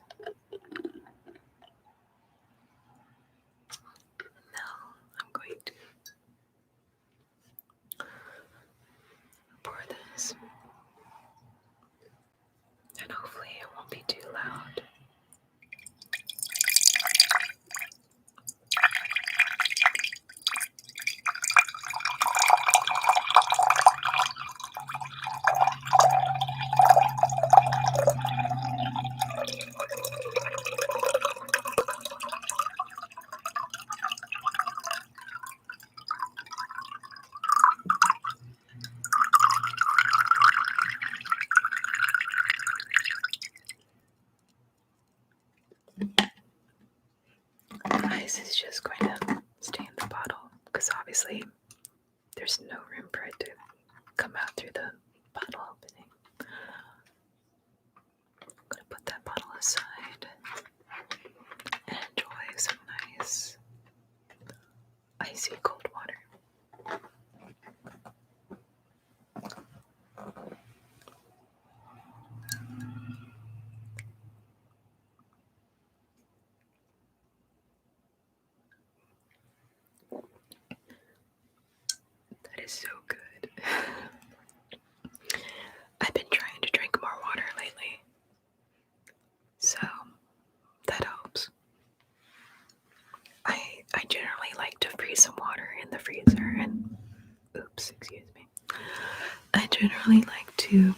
Now I'm going to pour this, and hopefully it won't be too loud. Ice is just going to stay in the bottle because obviously there's no room for it to come out through the bottle opening. I'm going to put that bottle aside and enjoy some nice icy cold water. is so good. I've been trying to drink more water lately, so that helps. I generally like to freeze some water in the freezer and excuse me. I generally like to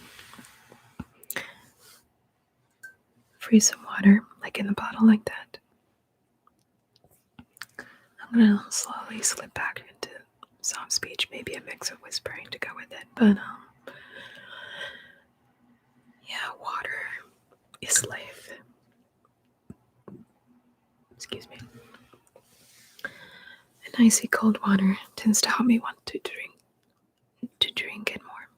freeze some water, like in the bottle like that. I'm gonna slowly slip back into soft speech, maybe a mix of whispering to go with it, but yeah, water is life. Excuse me. And icy cold water tends to help me want to drink it more.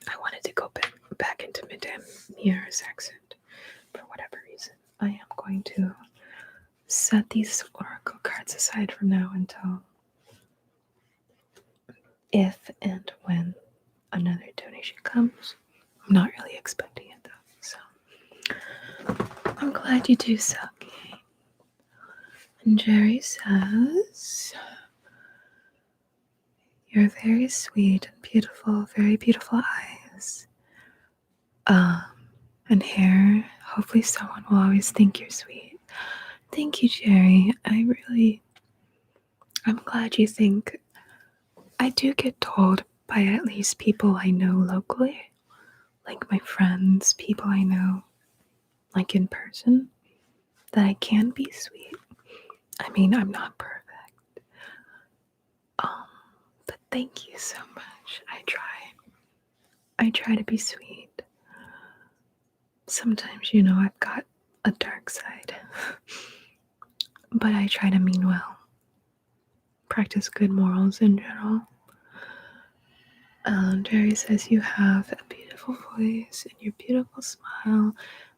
I wanted to go back into Madame Mier's accent for whatever reason. I am going to set these oracle cards aside from now until if and when another donation comes. I'm not really expecting it though, so I'm glad you do, Selkie. And Jerry says, you're very sweet and beautiful, very beautiful eyes. And hair. Hopefully someone will always think you're sweet. Thank you, Jerry. I'm glad you think. I do get told by at least people I know locally, like my friends, people I know, like in person, that I can be sweet. I mean, I'm not perfect. But thank you so much. I try to be sweet. Sometimes, I've got a dark side. But I try to mean well. Practice good morals in general. Jerry says you have a beautiful voice and your beautiful smile,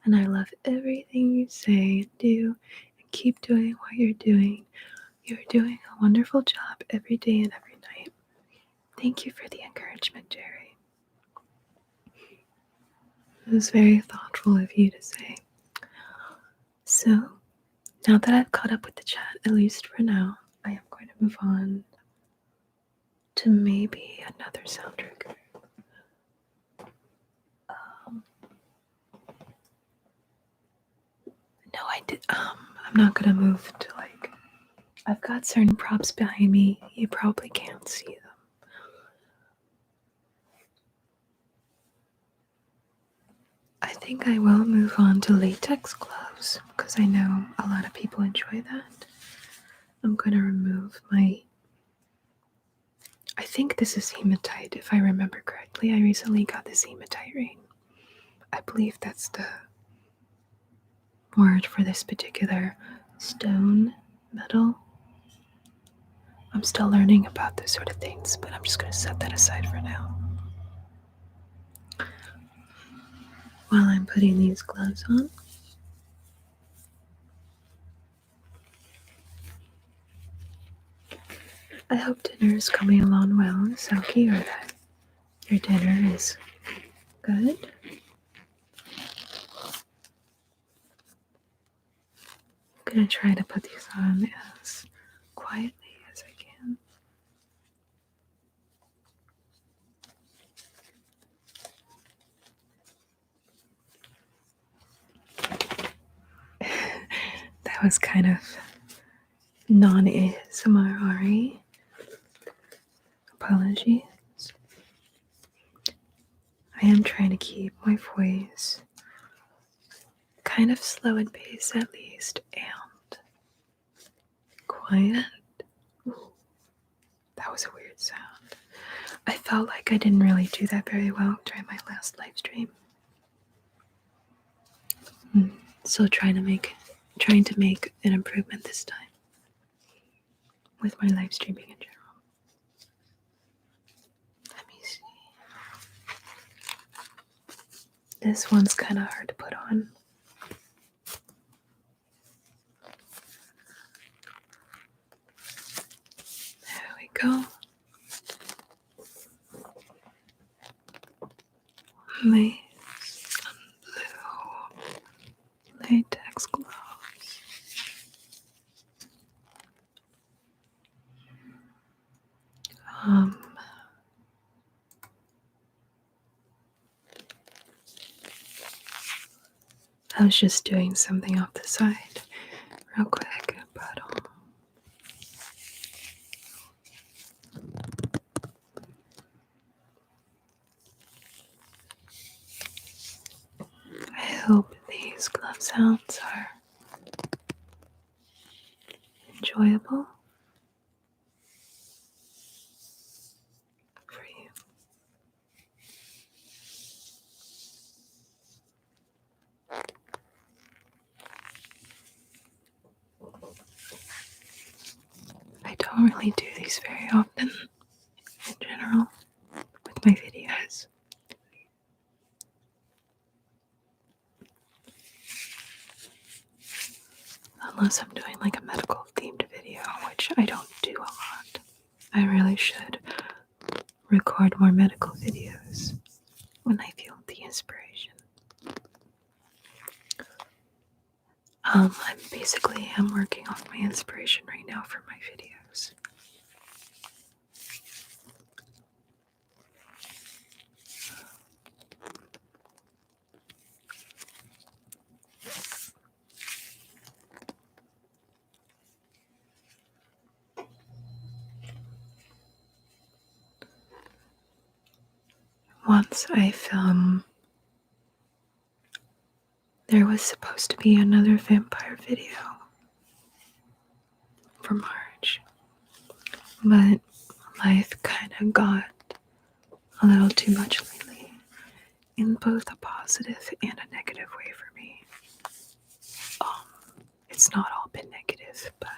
and I love everything you say and do, and keep doing what you're doing. You're doing a wonderful job every day and every night. Thank you for the encouragement, Jerry. It was very thoughtful of you to say. So, now that I've caught up with the chat, at least for now, I am going to move on to maybe another sound trigger. No, I did. I'm not gonna move to I've got certain props behind me. You probably can't see them. I think I will move on to Latex Gloves because I know a lot of people enjoy that. I'm gonna remove I think this is hematite, if I remember correctly. I recently got this hematite ring. I believe that's the word for this particular stone metal. I'm still learning about this sort of things, but I'm just going to set that aside for now. While I'm putting these gloves on, I hope dinner is coming along well, Selkie, or that your dinner is good. I'm going to try to put these on as quietly as I can. That was kind of non-ASMR. Apologies. I am trying to keep my voice kind of slow and pace at least, and quiet. Ooh, that was a weird sound. I felt like I didn't really do that very well during my last live stream. Still trying to make an improvement this time with my live streaming in general. Let me see. This one's kind of hard to put on. There we go. Nice blue latex gloves. I was just doing something off the side real quick, but I hope these glove sounds are enjoyable for you. I don't really do these very often in general with my videos. Unless I'm doing like a medical themed video, which I don't do a lot. I really should record more medical videos when I feel the inspiration. I'm working off my inspiration right now for my videos. Once I film, there was supposed to be another vampire video for March, but life kind of got a little too much lately, in both a positive and a negative way for me. It's not all been negative, but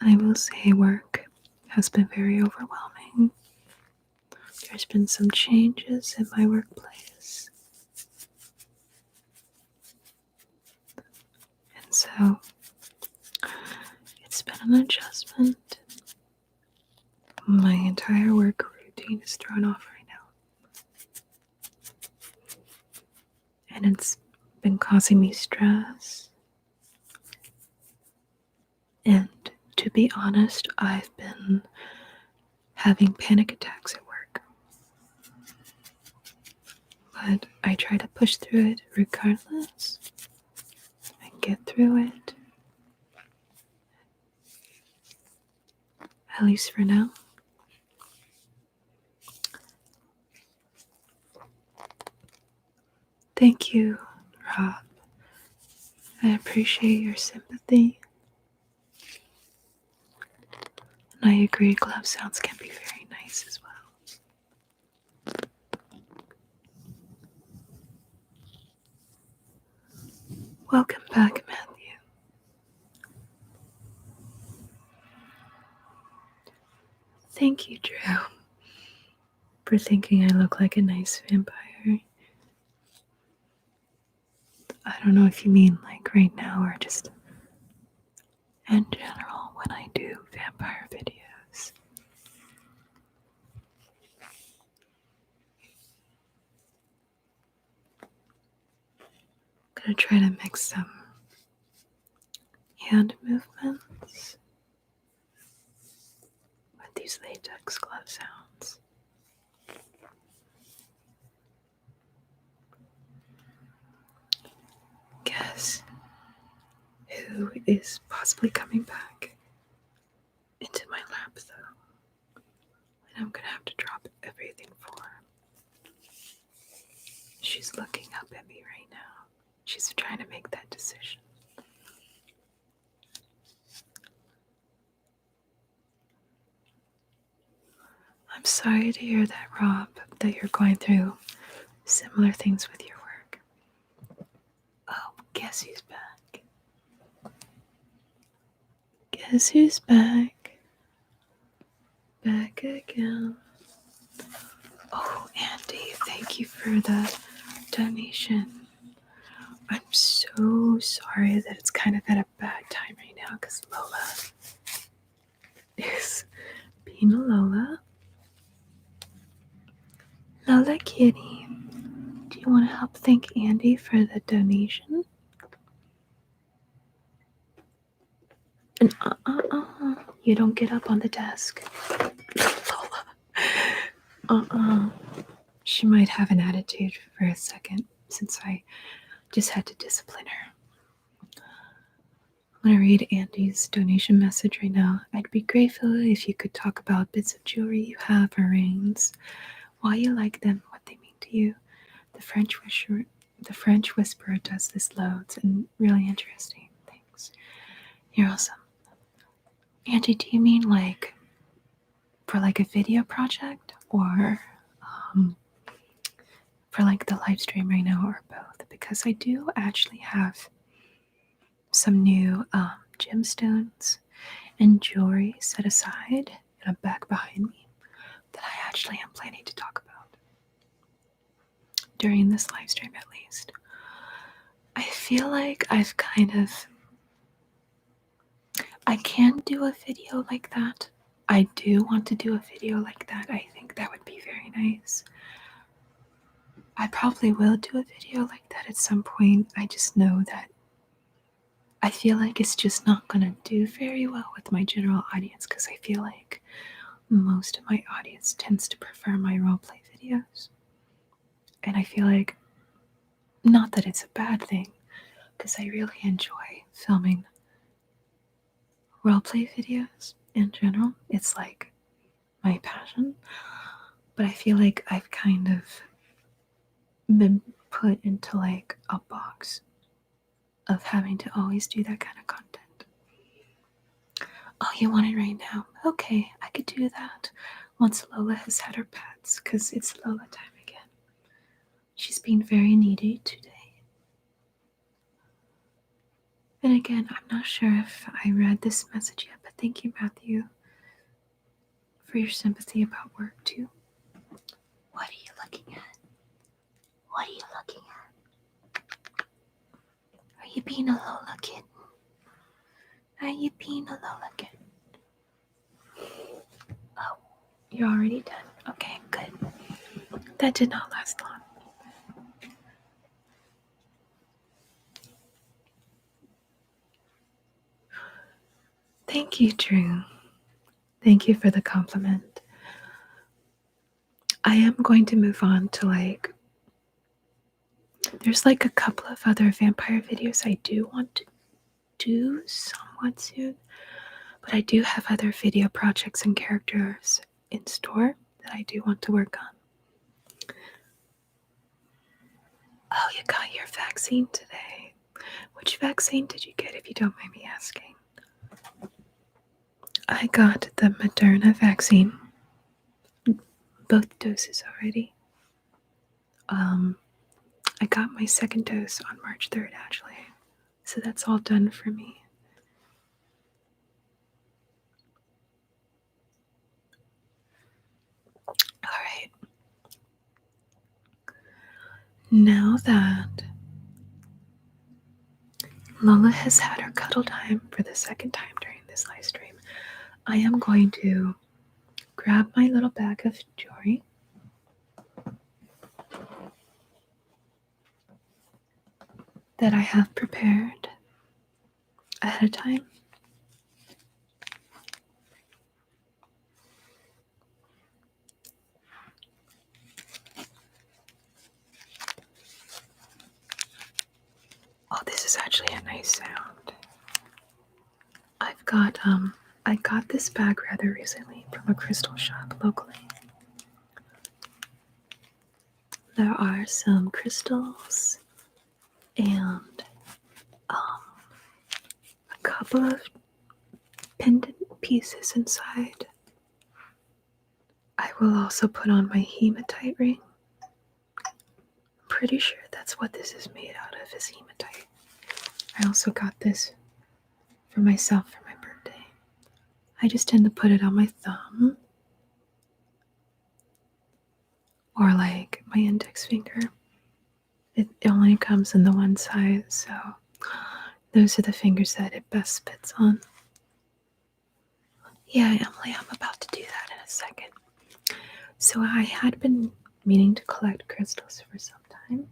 I will say work has been very overwhelming. There's been some changes in my workplace. And so it's been an adjustment. My entire work routine is thrown off right now. And it's been causing me stress. And to be honest, I've been having panic attacks at work. But I try to push through it regardless and get through it. At least for now. Thank you, Rob. I appreciate your sympathy. And I agree, glove sounds can be very nice as well. Welcome back, Matthew. Thank you, Drew, for thinking I look like a nice vampire. I don't know if you mean like right now or just in general when I do vampire videos. I'm gonna try to mix some hand movements with these latex glove sounds. Guess who is possibly coming back into my lap though? And I'm gonna have to drop everything for her. She's looking up at me right now. She's trying to make that decision. I'm sorry to hear that, Rob, that you're going through similar things with your work. Oh, guess who's back? Guess who's back? Back again. Oh, Andy, thank you for the donation. I'm so sorry that it's kind of at a bad time right now because Lola is being a Lola. Lola kitty, do you want to help thank Andy for the donation? And you don't get up on the desk. Lola. She might have an attitude for a second since I just had to discipline her. I'm going to read Andy's donation message right now. I'd be grateful if you could talk about bits of jewelry you have or rings, why you like them, what they mean to you. The French Whisperer does this loads and really interesting things. You're awesome. Andy, do you mean like for like a video project or for like the live stream right now or both? Because I do actually have some new gemstones and jewelry set aside in a bag behind me that I actually am planning to talk about during this live stream at least. I feel like I've I can do a video like that. I do want to do a video like that. I think that would be very nice. I probably will do a video like that at some point. I just know that I feel like it's just not going to do very well with my general audience because I feel like most of my audience tends to prefer my roleplay videos. And I feel like, not that it's a bad thing, because I really enjoy filming roleplay videos in general. It's like my passion. But I feel like I've kind of been put into like a box of having to always do that kind of content. Oh, you want it right now? Okay, I could do that once Lola has had her pets, because it's Lola time again. She's been very needy today. And again, I'm not sure if I read this message yet, but thank you, Matthew, for your sympathy about work too. What are you looking at? What are you looking at? Are you being a Lola kitten? Are you being a Lola kitten? Oh, you're already done. Okay, good. That did not last long. Thank you, Drew. Thank you for the compliment. I am going to move on to there's a couple of other vampire videos I do want to do somewhat soon, but I do have other video projects and characters in store that I do want to work on. Oh, you got your vaccine today. Which vaccine did you get, if you don't mind me asking? I got the Moderna vaccine. Both doses already. I got my second dose on March 3rd, actually. So that's all done for me. Alright. Now that Lola has had her cuddle time for the second time during this live stream, I am going to grab my little bag of jewelry that I have prepared ahead of time. Oh, this is actually a nice sound. I got this bag rather recently from a crystal shop locally. There are some crystals and a couple of pendant pieces inside. I will also put on my hematite ring. I'm pretty sure that's what this is made out of, is hematite. I also got this for myself for my birthday. I just tend to put it on my thumb or my index finger. It only comes in the one size, so those are the fingers that it best fits on. Yeah, Emily, I'm about to do that in a second. So I had been meaning to collect crystals for some time.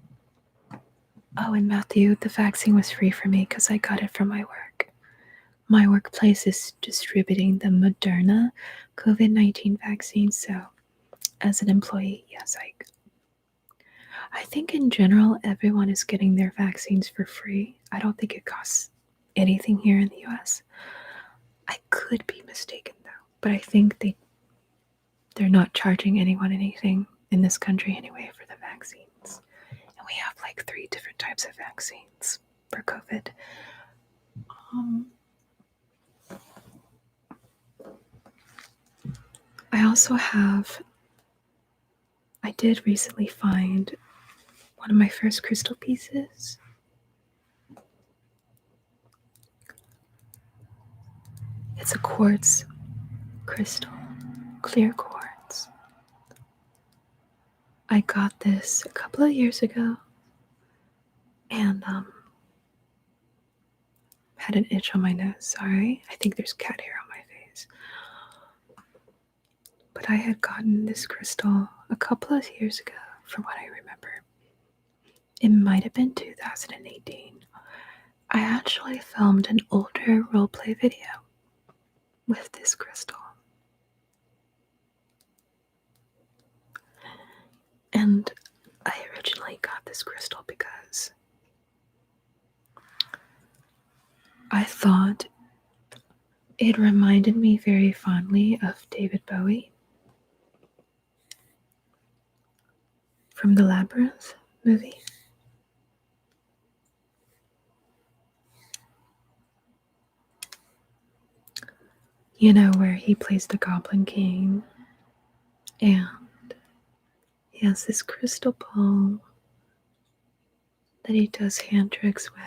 Oh, and Matthew, the vaccine was free for me because I got it from my work. My workplace is distributing the Moderna COVID-19 vaccine, so as an employee, yes, I think in general, everyone is getting their vaccines for free. I don't think it costs anything here in the US. I could be mistaken though, but I think they're not charging anyone anything in this country anyway for the vaccines. And we have like 3 different types of vaccines for COVID. I did recently find one of my first crystal pieces. It's a quartz crystal, clear quartz. I got this a couple of years ago and had an itch on my nose. Sorry, I think there's cat hair on my face. But I had gotten this crystal a couple of years ago, from what I remember. It might have been 2018. I actually filmed an older roleplay video with this crystal. And I originally got this crystal because I thought it reminded me very fondly of David Bowie from the Labyrinth movie. You know, where he plays the Goblin King, and he has this crystal ball that he does hand tricks with.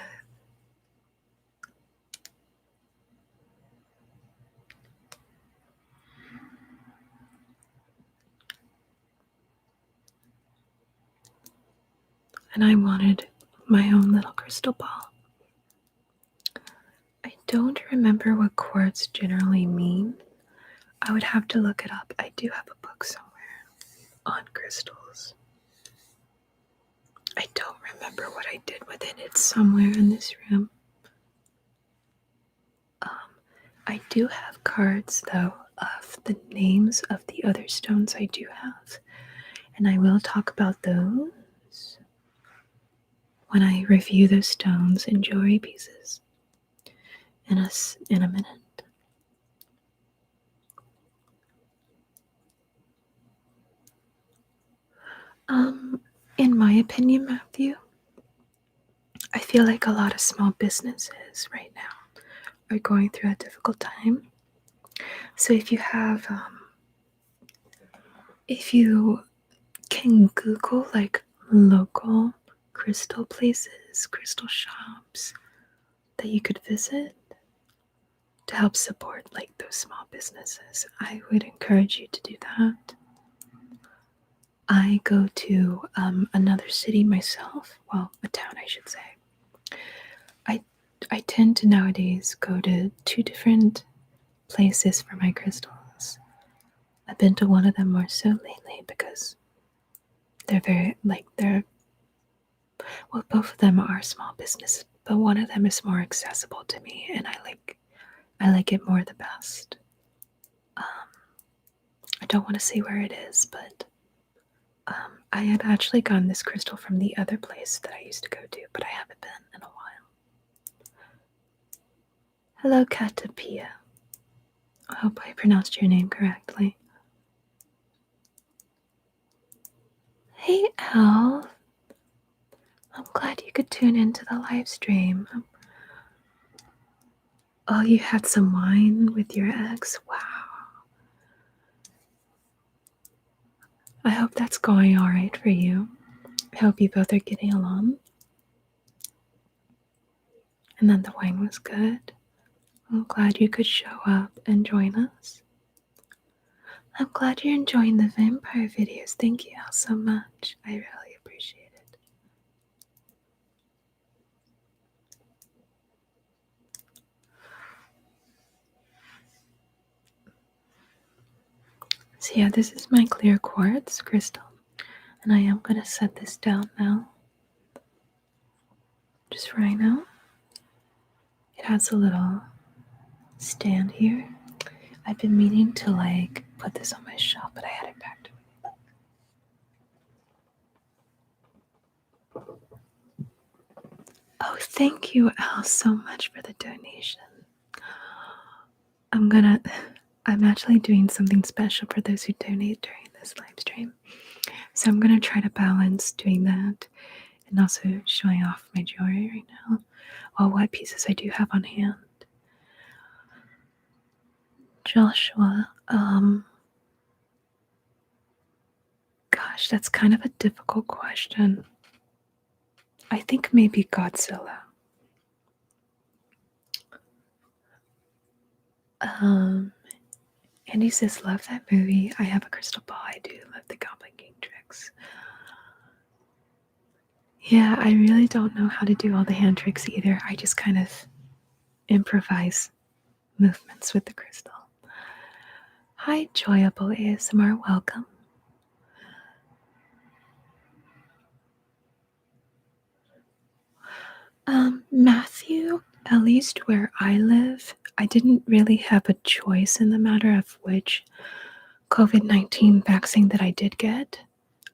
And I wanted my own little crystal ball. I don't remember what quartz generally mean. I would have to look it up. I do have a book somewhere on crystals. I don't remember what I did with it. It's somewhere in this room. I do have cards, though, of the names of the other stones I do have. And I will talk about those when I review those stones and jewelry pieces in a minute. In my opinion, Matthew, I feel like a lot of small businesses right now are going through a difficult time. So if you can Google like local crystal places, crystal shops that you could visit to help support like those small businesses, I would encourage you to do that. I go to another city myself, well, a town I should say. I tend to nowadays go to 2 different places for my crystals. I've been to one of them more so lately because they're well, both of them are small business, but one of them is more accessible to me, and I like it more the best. I don't want to say where it is, but I had actually gotten this crystal from the other place that I used to go to, but I haven't been in a while. Hello, Katapia. I hope I pronounced your name correctly. Hey, Al. I'm glad you could tune into the live stream. Oh, you had some wine with your ex? Wow. I hope that's going all right for you. I hope you both are getting along. And that the wine was good. I'm glad you could show up and join us. I'm glad you're enjoying the vampire videos. Thank you all so much. I really appreciate it. So yeah, this is my clear quartz crystal. And I am going to set this down now. Just right now. It has a little stand here. I've been meaning to like put this on my shelf, but I had it packed. Oh, thank you, Al, so much for the donation. I'm actually doing something special for those who donate during this live stream. So I'm gonna try to balance doing that and also showing off my jewelry right now. Well, what pieces I do have on hand. Joshua, gosh, that's kind of a difficult question. I think maybe Godzilla. Andy says, love that movie. I have a crystal ball. I do love the Goblin King tricks. Yeah, I really don't know how to do all the hand tricks either. I just kind of improvise movements with the crystal. Hi, Joyable ASMR. Welcome. Matthew, at least where I live, I didn't really have a choice in the matter of which COVID-19 vaccine that I did get.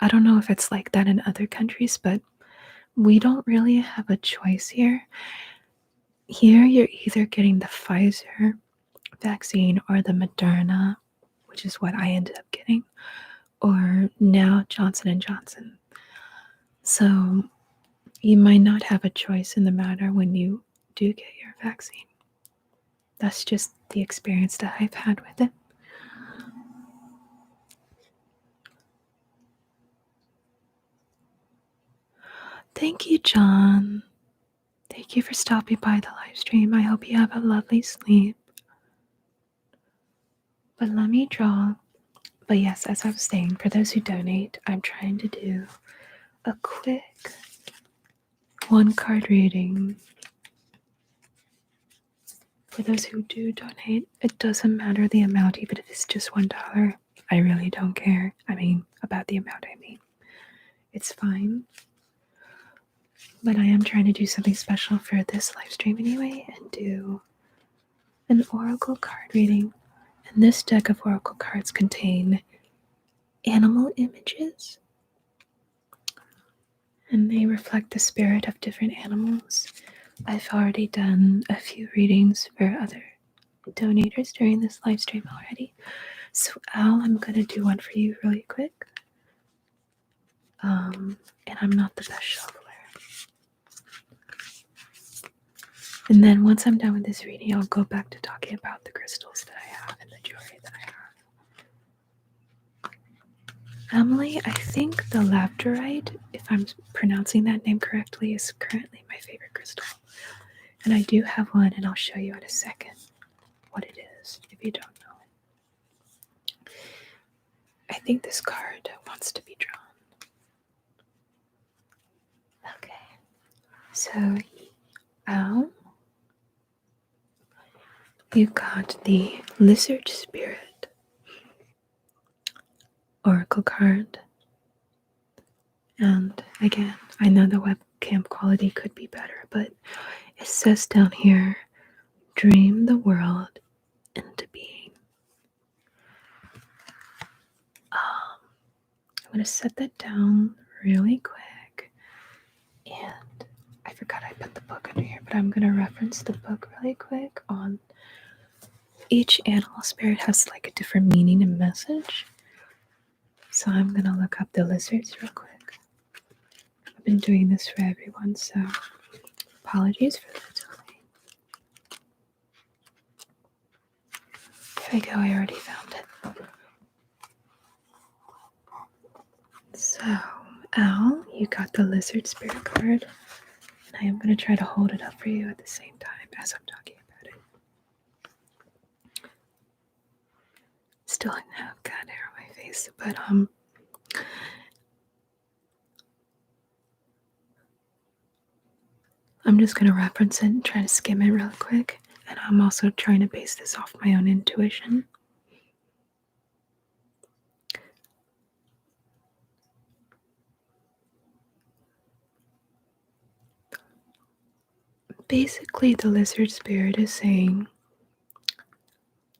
I don't know if it's like that in other countries, but we don't really have a choice here. Here, you're either getting the Pfizer vaccine or the Moderna, which is what I ended up getting, or now Johnson & Johnson. So you might not have a choice in the matter when you do get your vaccine. That's just the experience that I've had with it. Thank you, John. Thank you for stopping by the live stream. I hope you have a lovely sleep. But let me draw. But yes, as I was saying, for those who donate, I'm trying to do a quick one card reading. For those who do donate, it doesn't matter the amount, even if it's just $1. I really don't care. I mean, about the amount, I mean. It's fine. But I am trying to do something special for this live stream anyway and do an oracle card reading. And this deck of oracle cards contain animal images. And they reflect the spirit of different animals. I've already done a few readings for other donators during this live stream already. So Al, I'm going to do one for you really quick. And I'm not the best shuffler. And then once I'm done with this reading, I'll go back to talking about the crystals that I have and the jewelry that I have. Emily, I think the labradorite, if I'm pronouncing that name correctly, is currently my favorite crystal. And I do have one, and I'll show you in a second what it is, if you don't know. I think this card wants to be drawn. Okay. So, Al, you got the Lizard Spirit Oracle card. And again, I know the webcam quality could be better, but it says down here, dream the world into being. I'm going to set that down really quick. And I forgot I put the book under here, but I'm going to reference the book really quick on each animal spirit has like a different meaning and message. So I'm going to look up the lizards real quick. I've been doing this for everyone, so apologies for the delay. There we go, I already found it. So, Al, you got the Lizard Spirit card. And I am going to try to hold it up for you at the same time as I'm talking about it. Still have cat hair on my face, but I'm just going to reference it and try to skim it real quick. And I'm also trying to base this off my own intuition. Basically, the Lizard Spirit is saying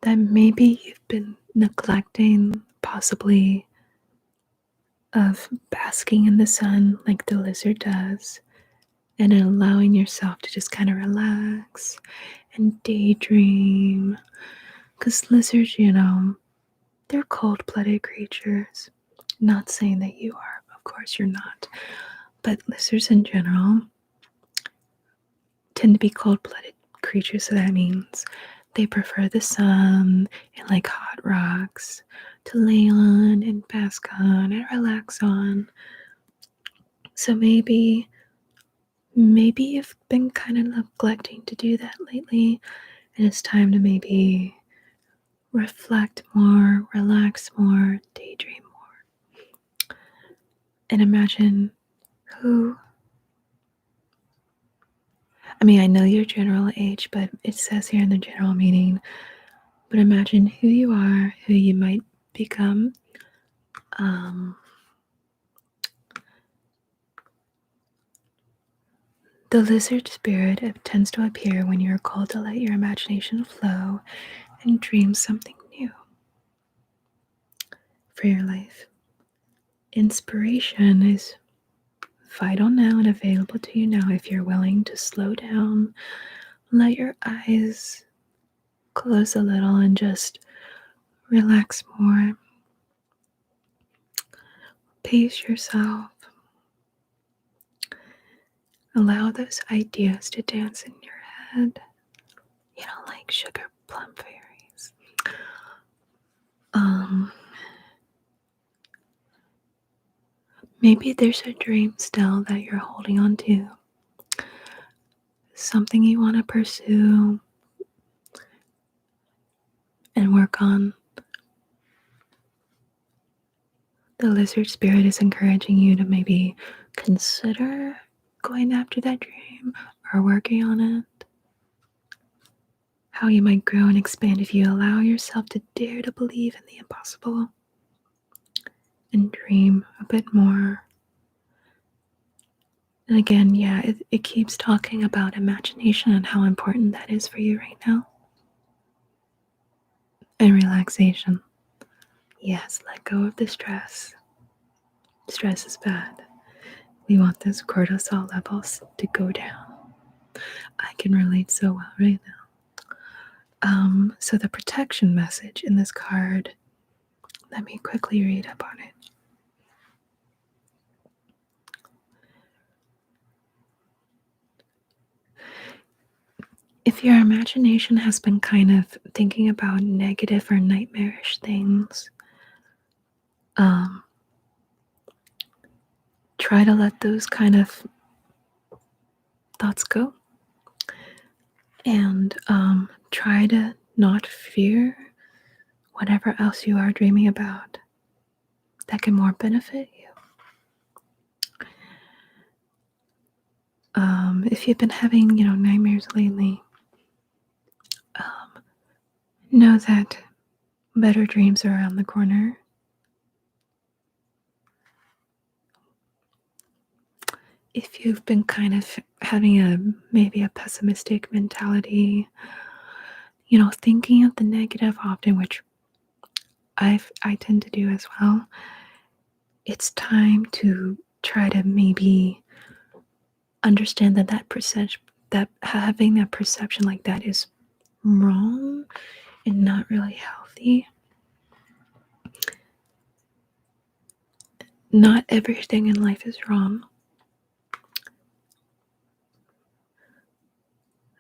that maybe you've been neglecting, possibly of basking in the sun like the lizard does, and allowing yourself to just kind of relax and daydream. Because lizards, they're cold-blooded creatures. Not saying that you are, of course you're not, but lizards in general tend to be cold-blooded creatures, so that means they prefer the sun and like hot rocks to lay on and bask on and relax on. So maybe you've been kind of neglecting to do that lately, and it's time to maybe reflect more, relax more, daydream more, and imagine who. I mean, I know your general age, but it says here in the general meaning, but imagine who you are, who you might become. The lizard spirit tends to appear when you're called to let your imagination flow and dream something new for your life. Inspiration is vital now and available to you now if you're willing to slow down, let your eyes close a little, and just relax more. Pace yourself. Allow those ideas to dance in your head. Like sugar plum fairies. Maybe there's a dream still that you're holding on to. Something you want to pursue and work on. The lizard spirit is encouraging you to maybe consider going after that dream or working on it. How you might grow and expand if you allow yourself to dare to believe in the impossible and dream a bit more. And again, it keeps talking about imagination and how important that is for you right now. And relaxation. Yes, let go of the stress. Stress is bad. We want those cortisol levels to go down. I can relate so well right now. So the protection message in this card, let me quickly read up on it. If your imagination has been kind of thinking about negative or nightmarish things, try to let those kind of thoughts go, and try to not fear whatever else you are dreaming about that can more benefit you. If you've been having, nightmares lately, know that better dreams are around the corner. If you've been kind of having maybe a pessimistic mentality, thinking of the negative often, which I tend to do as well, it's time to try to maybe understand that having that perception like that is wrong and not really healthy. Not everything in life is wrong.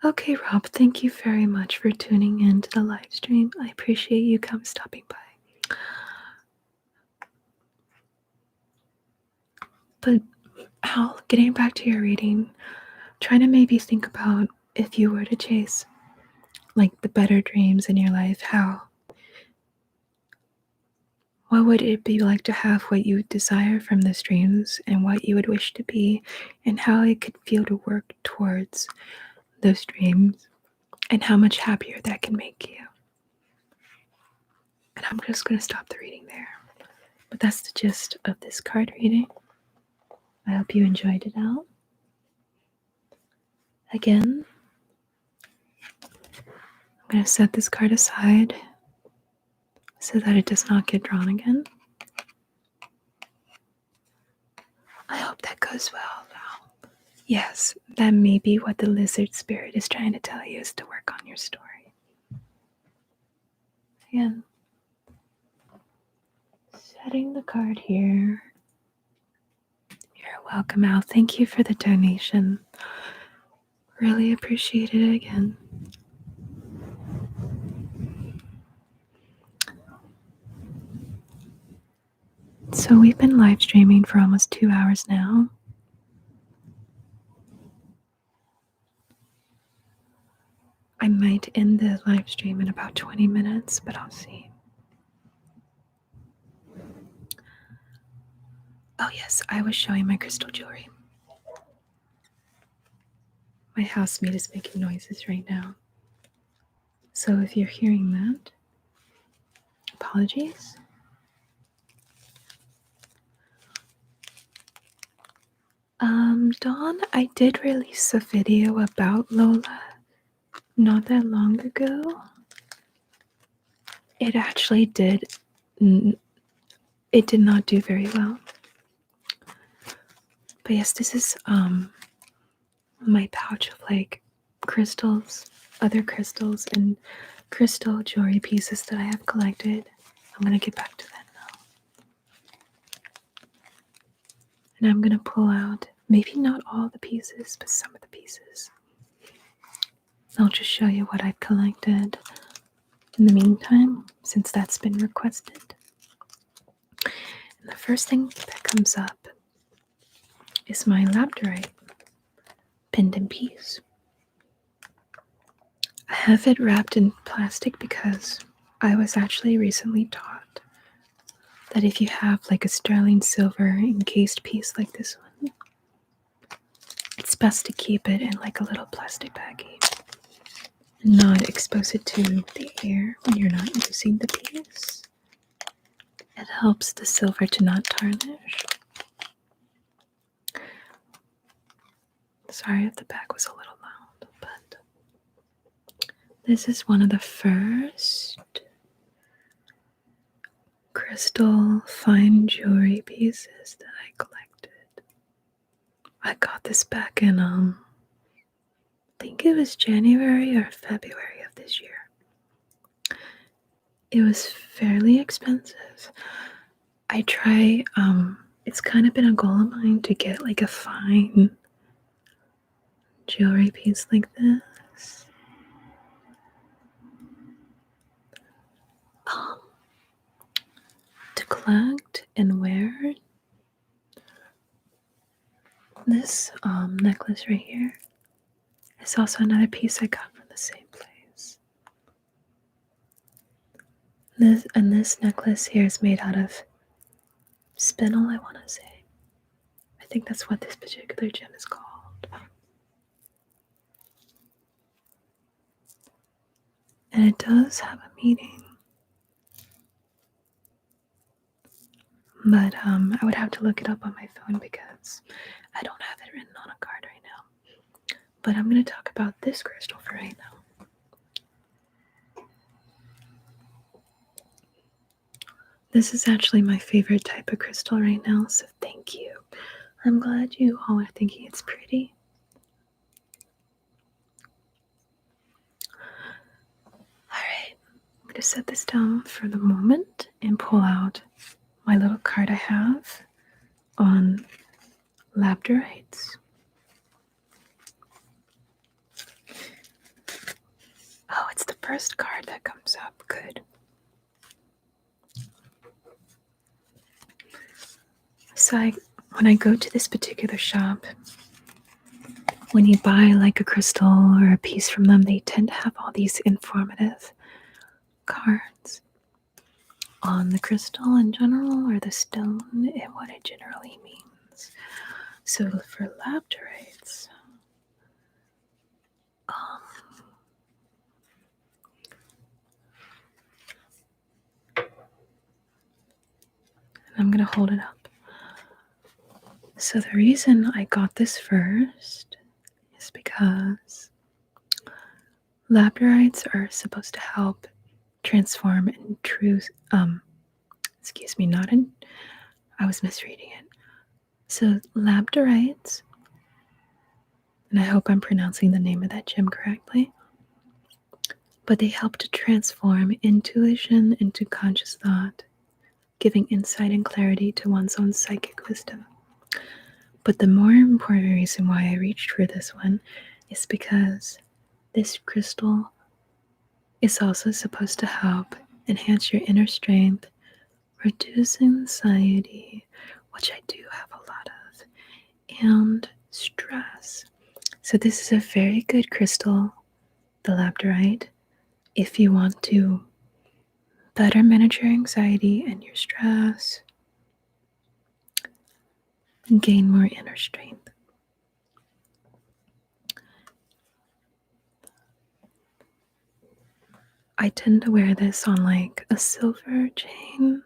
Okay, Rob, thank you very much for tuning in to the live stream. I appreciate you stopping by. But Al, getting back to your reading, try to maybe think about if you were to chase like the better dreams in your life, what would it be like to have what you desire from those dreams and what you would wish to be, and how it could feel to work towards those dreams, and how much happier that can make you. And I'm just going to stop the reading there. But that's the gist of this card reading. I hope you enjoyed it out. Again, I'm going to set this card aside so that it does not get drawn again. goes well now. Yes, that may be what the lizard spirit is trying to tell you, is to work on your story. Again, setting the card here. You're welcome, Al. Thank you for the donation. Really appreciate it again. So we've been live streaming for almost 2 hours now. I might end the live stream in about 20 minutes, but I'll see. Oh yes, I was showing my crystal jewelry. My housemate is making noises right now. So if you're hearing that, apologies. Dawn, I did release a video about Lola not that long ago. It actually did not do very well. But yes, this is my pouch of like crystals, other crystals, and crystal jewelry pieces that I have collected. I'm gonna get back to that now. And I'm gonna pull out maybe not all the pieces, but some of the pieces. I'll just show you what I've collected in the meantime, since that's been requested. And the first thing that comes up is my labradorite pendant piece. I have it wrapped in plastic because I was actually recently taught that if you have like a sterling silver encased piece like this one, it's best to keep it in like a little plastic baggie and not expose it to the air when you're not using the piece. It helps the silver to not tarnish. Sorry if the bag was a little loud, but this is one of the first crystal fine jewelry pieces that I collected. I got this back in I think it was January or February of this year. It was fairly expensive. I try it's kind of been a goal of mine to get like a fine jewelry piece like this. To collect and wear. This necklace right here is also another piece I got from the same place. This necklace here is made out of spinel, I want to say. I think that's what this particular gem is called. And it does have a meaning. But I would have to look it up on my phone because I don't have it written on a card right now. But I'm going to talk about this crystal for right now. This is actually my favorite type of crystal right now, so thank you. I'm glad you all are thinking it's pretty. Alright, I'm going to set this down for the moment and pull out my little card I have on labradorites. Oh, it's the first card that comes up. Good. So when I go to this particular shop, when you buy like a crystal or a piece from them, they tend to have all these informative cards on the crystal in general or the stone and what it generally means. So for labradorites, I'm going to hold it up. So the reason I got this first is because labradorites are supposed to help transform into I was misreading it. So labdorites, and I hope I'm pronouncing the name of that gem correctly, but they help to transform intuition into conscious thought, giving insight and clarity to one's own psychic wisdom. But the more important reason why I reached for this one is because this crystal is also supposed to help enhance your inner strength, reduce anxiety, which I do have a lot of, and stress. So this is a very good crystal, the labradorite, if you want to better manage your anxiety and your stress and gain more inner strength. I tend to wear this on like a silver chain,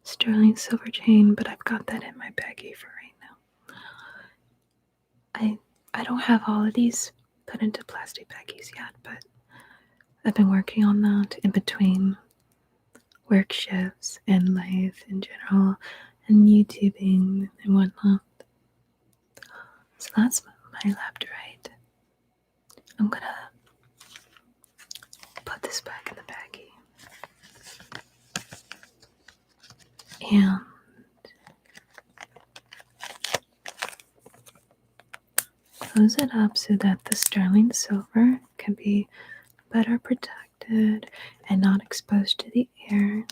sterling silver chain, but I've got that in my baggie for right now. I don't have all of these put into plastic baggies yet, but I've been working on that in between work shifts and life in general and YouTubing and whatnot. So that's my labradorite. I'm gonna put this back in the baggie and close it up so that the sterling silver can be better protected and not exposed to the air.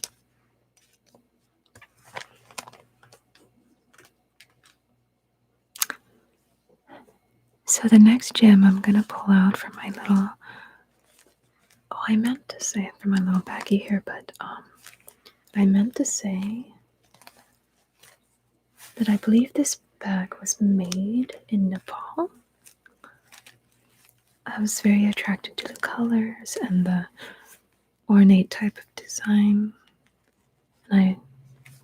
So the next gem I'm gonna pull out from my little, I meant to say it from my little baggie here, but I meant to say that I believe this bag was made in Nepal. I was very attracted to the colors and the ornate type of design, and I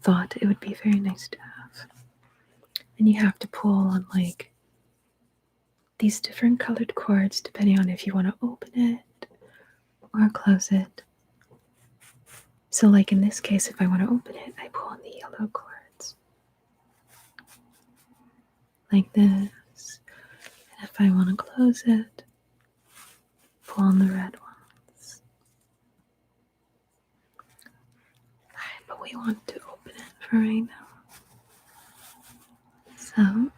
thought it would be very nice to have. And you have to pull on like these different colored cords depending on if you want to open it or close it. So like in this case, if I want to open it, I pull on the yellow cords like this. And if I want to close it, pull on the red ones. Alright, but we want to open it for right now. So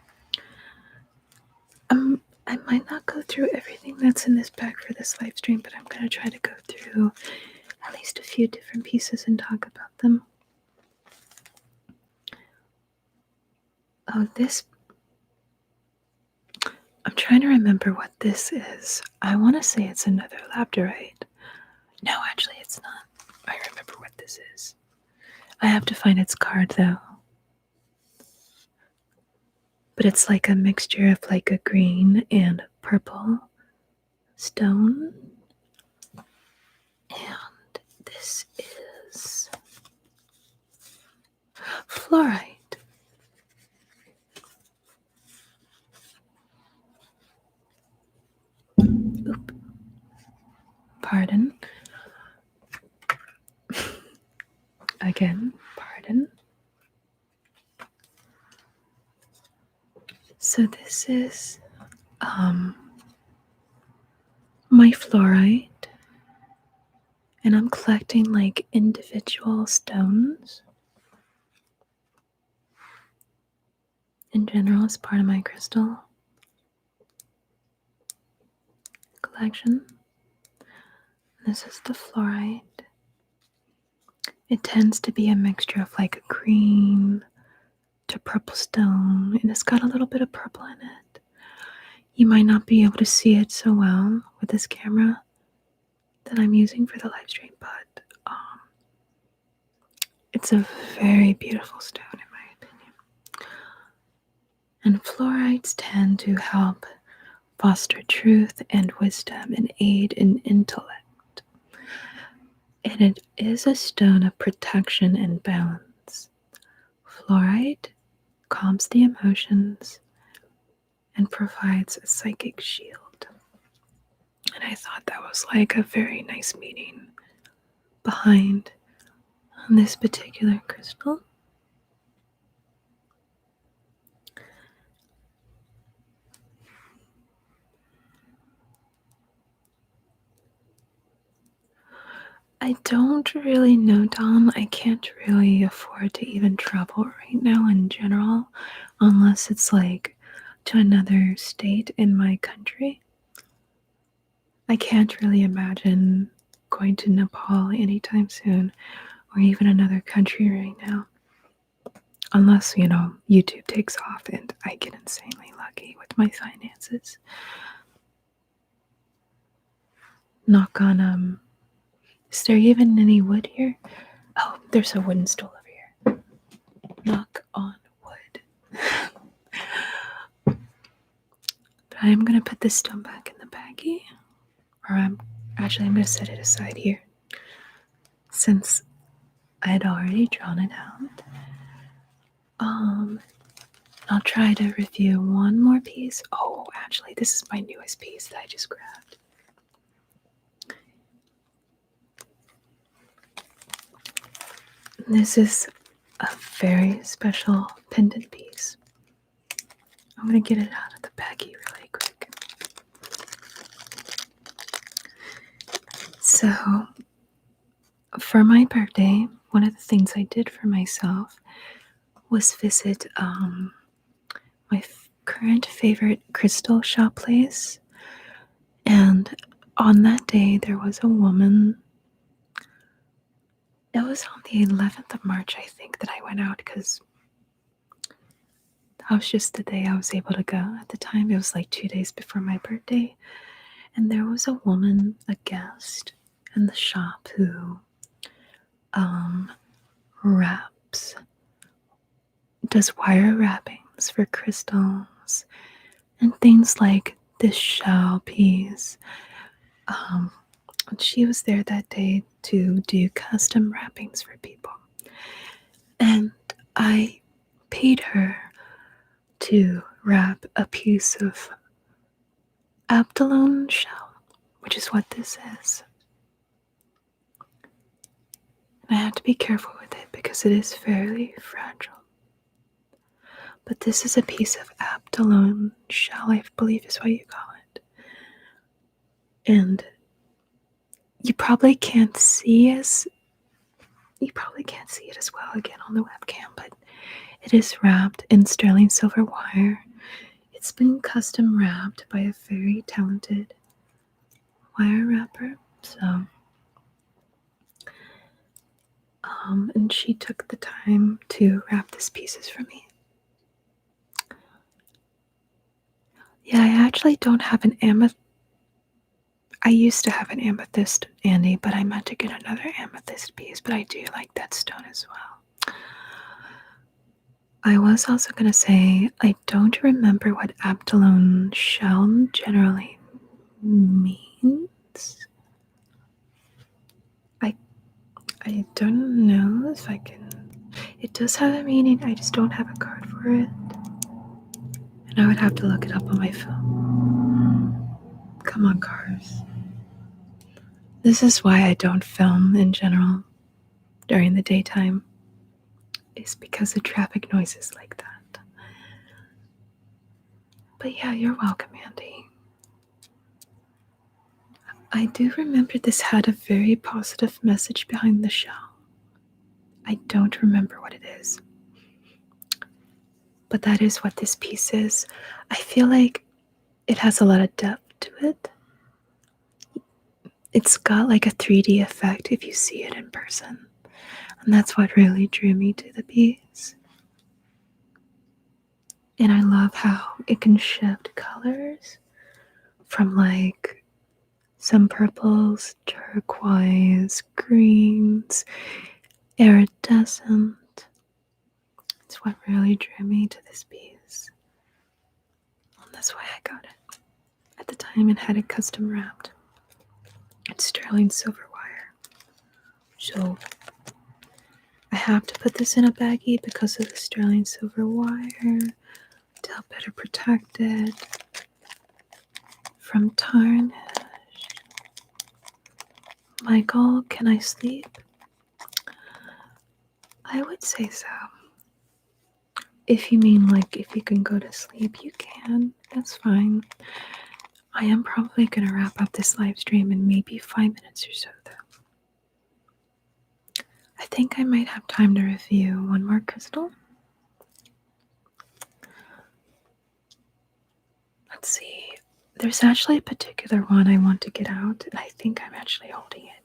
I might not go through everything that's in this bag for this live stream, but I'm going to try to go through at least a few different pieces and talk about them. Oh, this, I'm trying to remember what this is. I want to say it's another labradorite. No, actually it's not. I remember what this is. I have to find its card though. But it's like a mixture of like a green and purple stone. And this is fluorite. Oop. Pardon. Again, pardon. So this is my fluorite, and I'm collecting like individual stones in general as part of my crystal collection. This is the fluorite. It tends to be a mixture of like a green to purple stone, and it's got a little bit of purple in it. You might not be able to see it so well with this camera that I'm using for the live stream, but it's a very beautiful stone in my opinion. And fluorites tend to help foster truth and wisdom and aid in intellect. And it is a stone of protection and balance. Fluorite calms the emotions and provides a psychic shield. And I thought that was like a very nice meaning behind this particular crystal. I don't really know, Dom. I can't really afford to even travel right now in general, unless it's like to another state in my country. I can't really imagine going to Nepal anytime soon, or even another country right now. Unless, YouTube takes off and I get insanely lucky with my finances. Knock on, is there even any wood here? Oh, there's a wooden stool over here. Knock on wood. But I'm gonna put this stone back in the baggie. Or I'm gonna set it aside here. Since I had already drawn it out. I'll try to review one more piece. Oh, actually, this is my newest piece that I just grabbed. This is a very special pendant piece. I'm gonna get it out of the baggie really quick. So, for my birthday, one of the things I did for myself was visit my current favorite crystal shop place. And on that day, there was a woman. It was on the 11th of March, I think, that I went out because that was just the day I was able to go. At the time, it was like 2 days before my birthday. And there was a woman, a guest in the shop who does wire wrappings for crystals and things like this shell piece. She was there that day to do custom wrappings for people. And I paid her to wrap a piece of Abdalone shell, which is what this is. And I have to be careful with it because it is fairly fragile. But this is a piece of Abdalone shell, I believe is what you call it. And you probably can't see it as well again on the webcam, but it is wrapped in sterling silver wire. It's been custom wrapped by a very talented wire wrapper. So, and she took the time to wrap these pieces for me. Yeah, I actually don't have an amethyst. I used to have an amethyst, Andy, but I meant to get another amethyst piece, but I do like that stone as well. I was also going to say, I don't remember what Abdalone shell generally means. I don't know if I can. It does have a meaning, I just don't have a card for it. And I would have to look it up on my phone. Come on, cars. This is why I don't film in general during the daytime. It's because of traffic noises like that. But yeah, you're welcome, Andy. I do remember this had a very positive message behind the shell. I don't remember what it is. But that is what this piece is. I feel like it has a lot of depth to it. It's got like a 3D effect if you see it in person. And that's what really drew me to the piece. And I love how it can shift colors from like some purples, turquoise, greens, iridescent. It's what really drew me to this piece. And that's why I got it. At the time, it had it custom wrapped. It's sterling silver wire. So I have to put this in a baggie because of the sterling silver wire to help better protect it from tarnish. Michael, can I sleep? I would say so. If you mean like if you can go to sleep, you can. That's fine. I am probably going to wrap up this live stream in maybe 5 minutes or so, though. I think I might have time to review one more crystal. Let's see. There's actually a particular one I want to get out, and I think I'm actually holding it.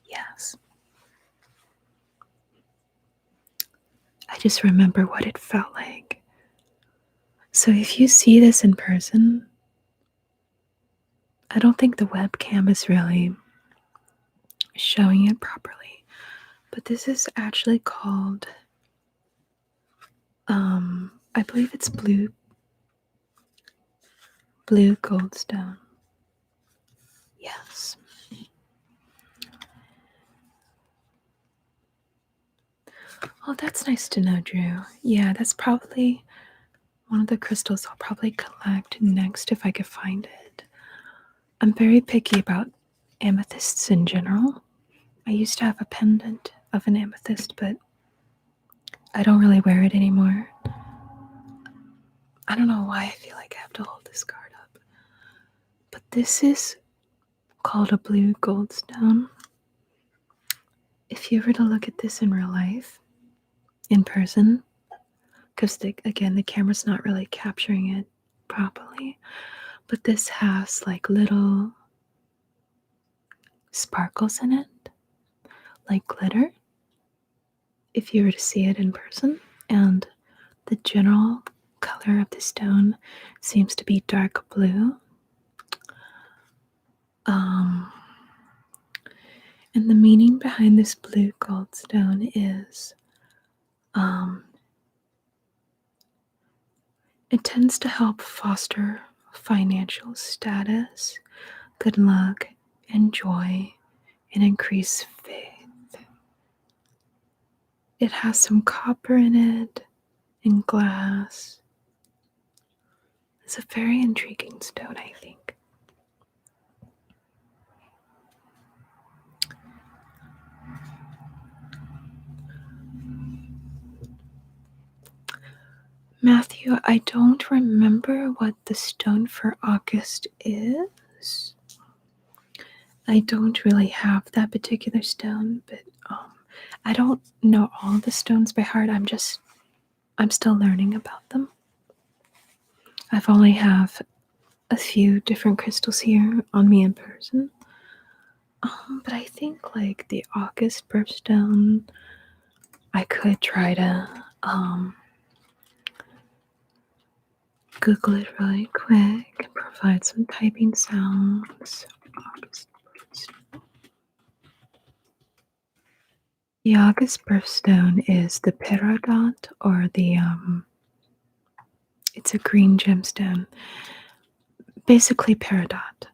Yes. I just remember what it felt like. So if you see this in person, I don't think the webcam is really showing it properly, but this is actually called, I believe it's blue goldstone. Yes. Oh, that's nice to know, Drew. Yeah, that's probably one of the crystals I'll probably collect next if I could find it. I'm very picky about amethysts in general. I used to have a pendant of an amethyst, but I don't really wear it anymore. I don't know why I feel like I have to hold this card up. But this is called a blue goldstone. If you were to look at this in real life, in person, because again, the camera's not really capturing it properly, but this has like little sparkles in it, like glitter, if you were to see it in person. And the general color of the stone seems to be dark blue. And the meaning behind this blue goldstone is it tends to help foster financial status, good luck, and joy, and increase faith. It has some copper in it and glass. It's a very intriguing stone, I think. Matthew, I don't remember what the stone for August is. I don't really have that particular stone, but I don't know all the stones by heart. I'm still learning about them. I've only have a few different crystals here on me in person. But I think like the August birthstone, I could try to Google it really quick and provide some typing sounds. August birthstone. The August birthstone is the peridot, or the it's a green gemstone. Basically peridot,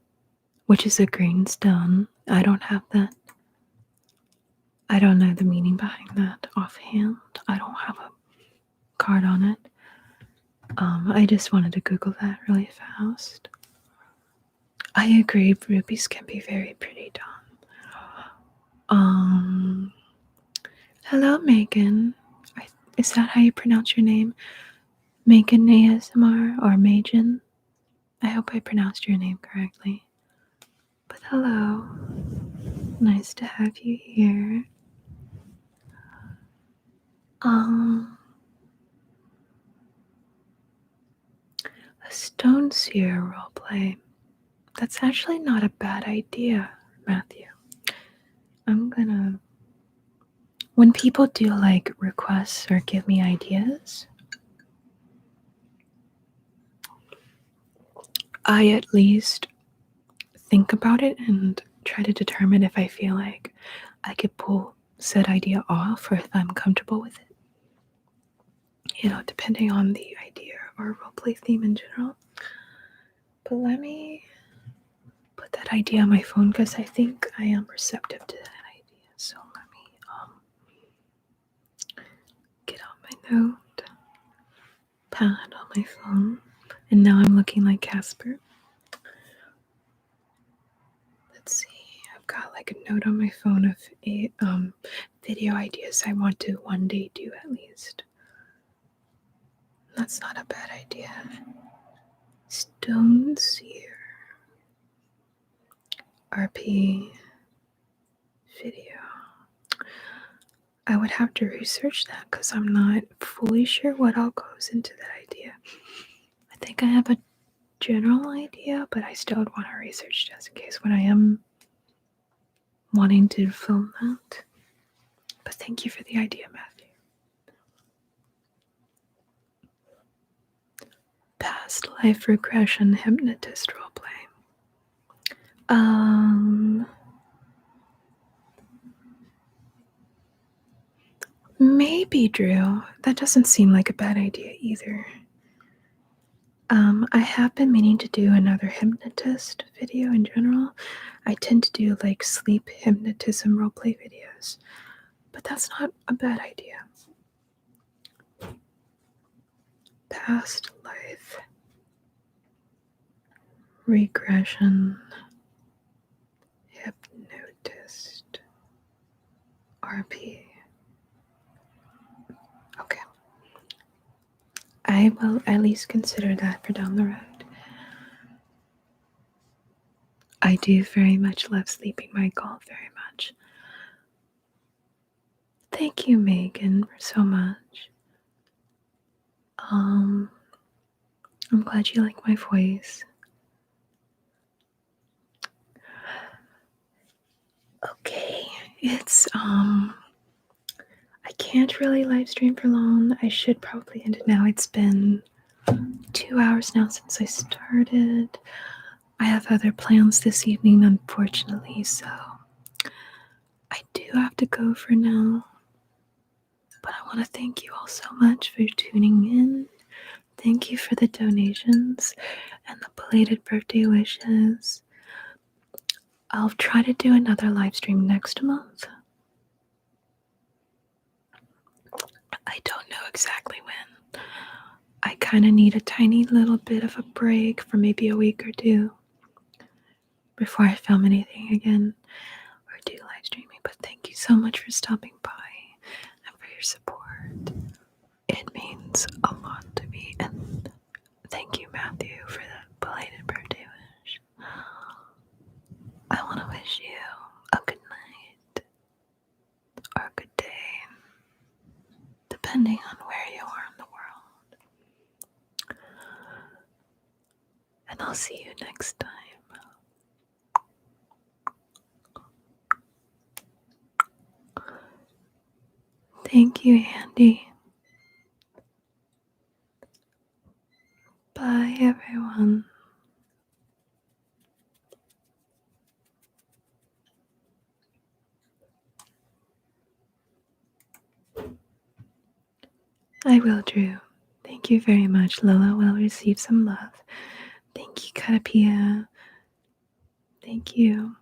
which is a green stone. I don't have that. I don't know the meaning behind that offhand. I don't have a card on it. I just wanted to Google that really fast. I agree, rubies can be very pretty done. Hello, Megan. Is that how you pronounce your name? Megan ASMR or Megan? I hope I pronounced your name correctly. But hello. Nice to have you here. A stone seer roleplay. That's actually not a bad idea, Matthew. When people do like requests or give me ideas, I at least think about it and try to determine if I feel like I could pull said idea off or if I'm comfortable with it. You know, depending on the idea or roleplay theme in general. But let me put that idea on my phone because I think I am receptive to that idea. So let me get out my note pad on my phone. And now I'm looking like Casper. Let's see. I've got like a note on my phone of video ideas I want to one day do at least. That's not a bad idea. Stone Seer RP video. I would have to research that because I'm not fully sure what all goes into that idea. I think I have a general idea, but I still would want to research just in case when I am wanting to film that. But thank you for the idea, Matthew. Past life regression hypnotist roleplay. Maybe, Drew. That doesn't seem like a bad idea either. I have been meaning to do another hypnotist video in general. I tend to do like sleep hypnotism roleplay videos, but that's not a bad idea. Past life regression hypnotist RP. Okay. I will at least consider that for down the road. I do very much love sleeping my call very much. Thank you, Megan, so much. I'm glad you like my voice. Okay, it's I can't really live stream for long. I should probably end it now. It's been 2 hours now since I started. I have other plans this evening, unfortunately, so I do have to go for now. But I want to thank you all so much for tuning in. Thank you for the donations and the belated birthday wishes. I'll try to do another live stream next month. I don't know exactly when. I kind of need a tiny little bit of a break for maybe a week or two before I film anything again or do live streaming. But thank you so much for stopping by and for your support. It means a lot to me. And thank you, Matthew, for the belated birthday wish. I want to wish you a good night or a good day, depending on where you are in the world. And I'll see you next time. Thank you, Andy. Bye, everyone. I will, Drew. Thank you very much. Lola will receive some love. Thank you, Katapia. Thank you.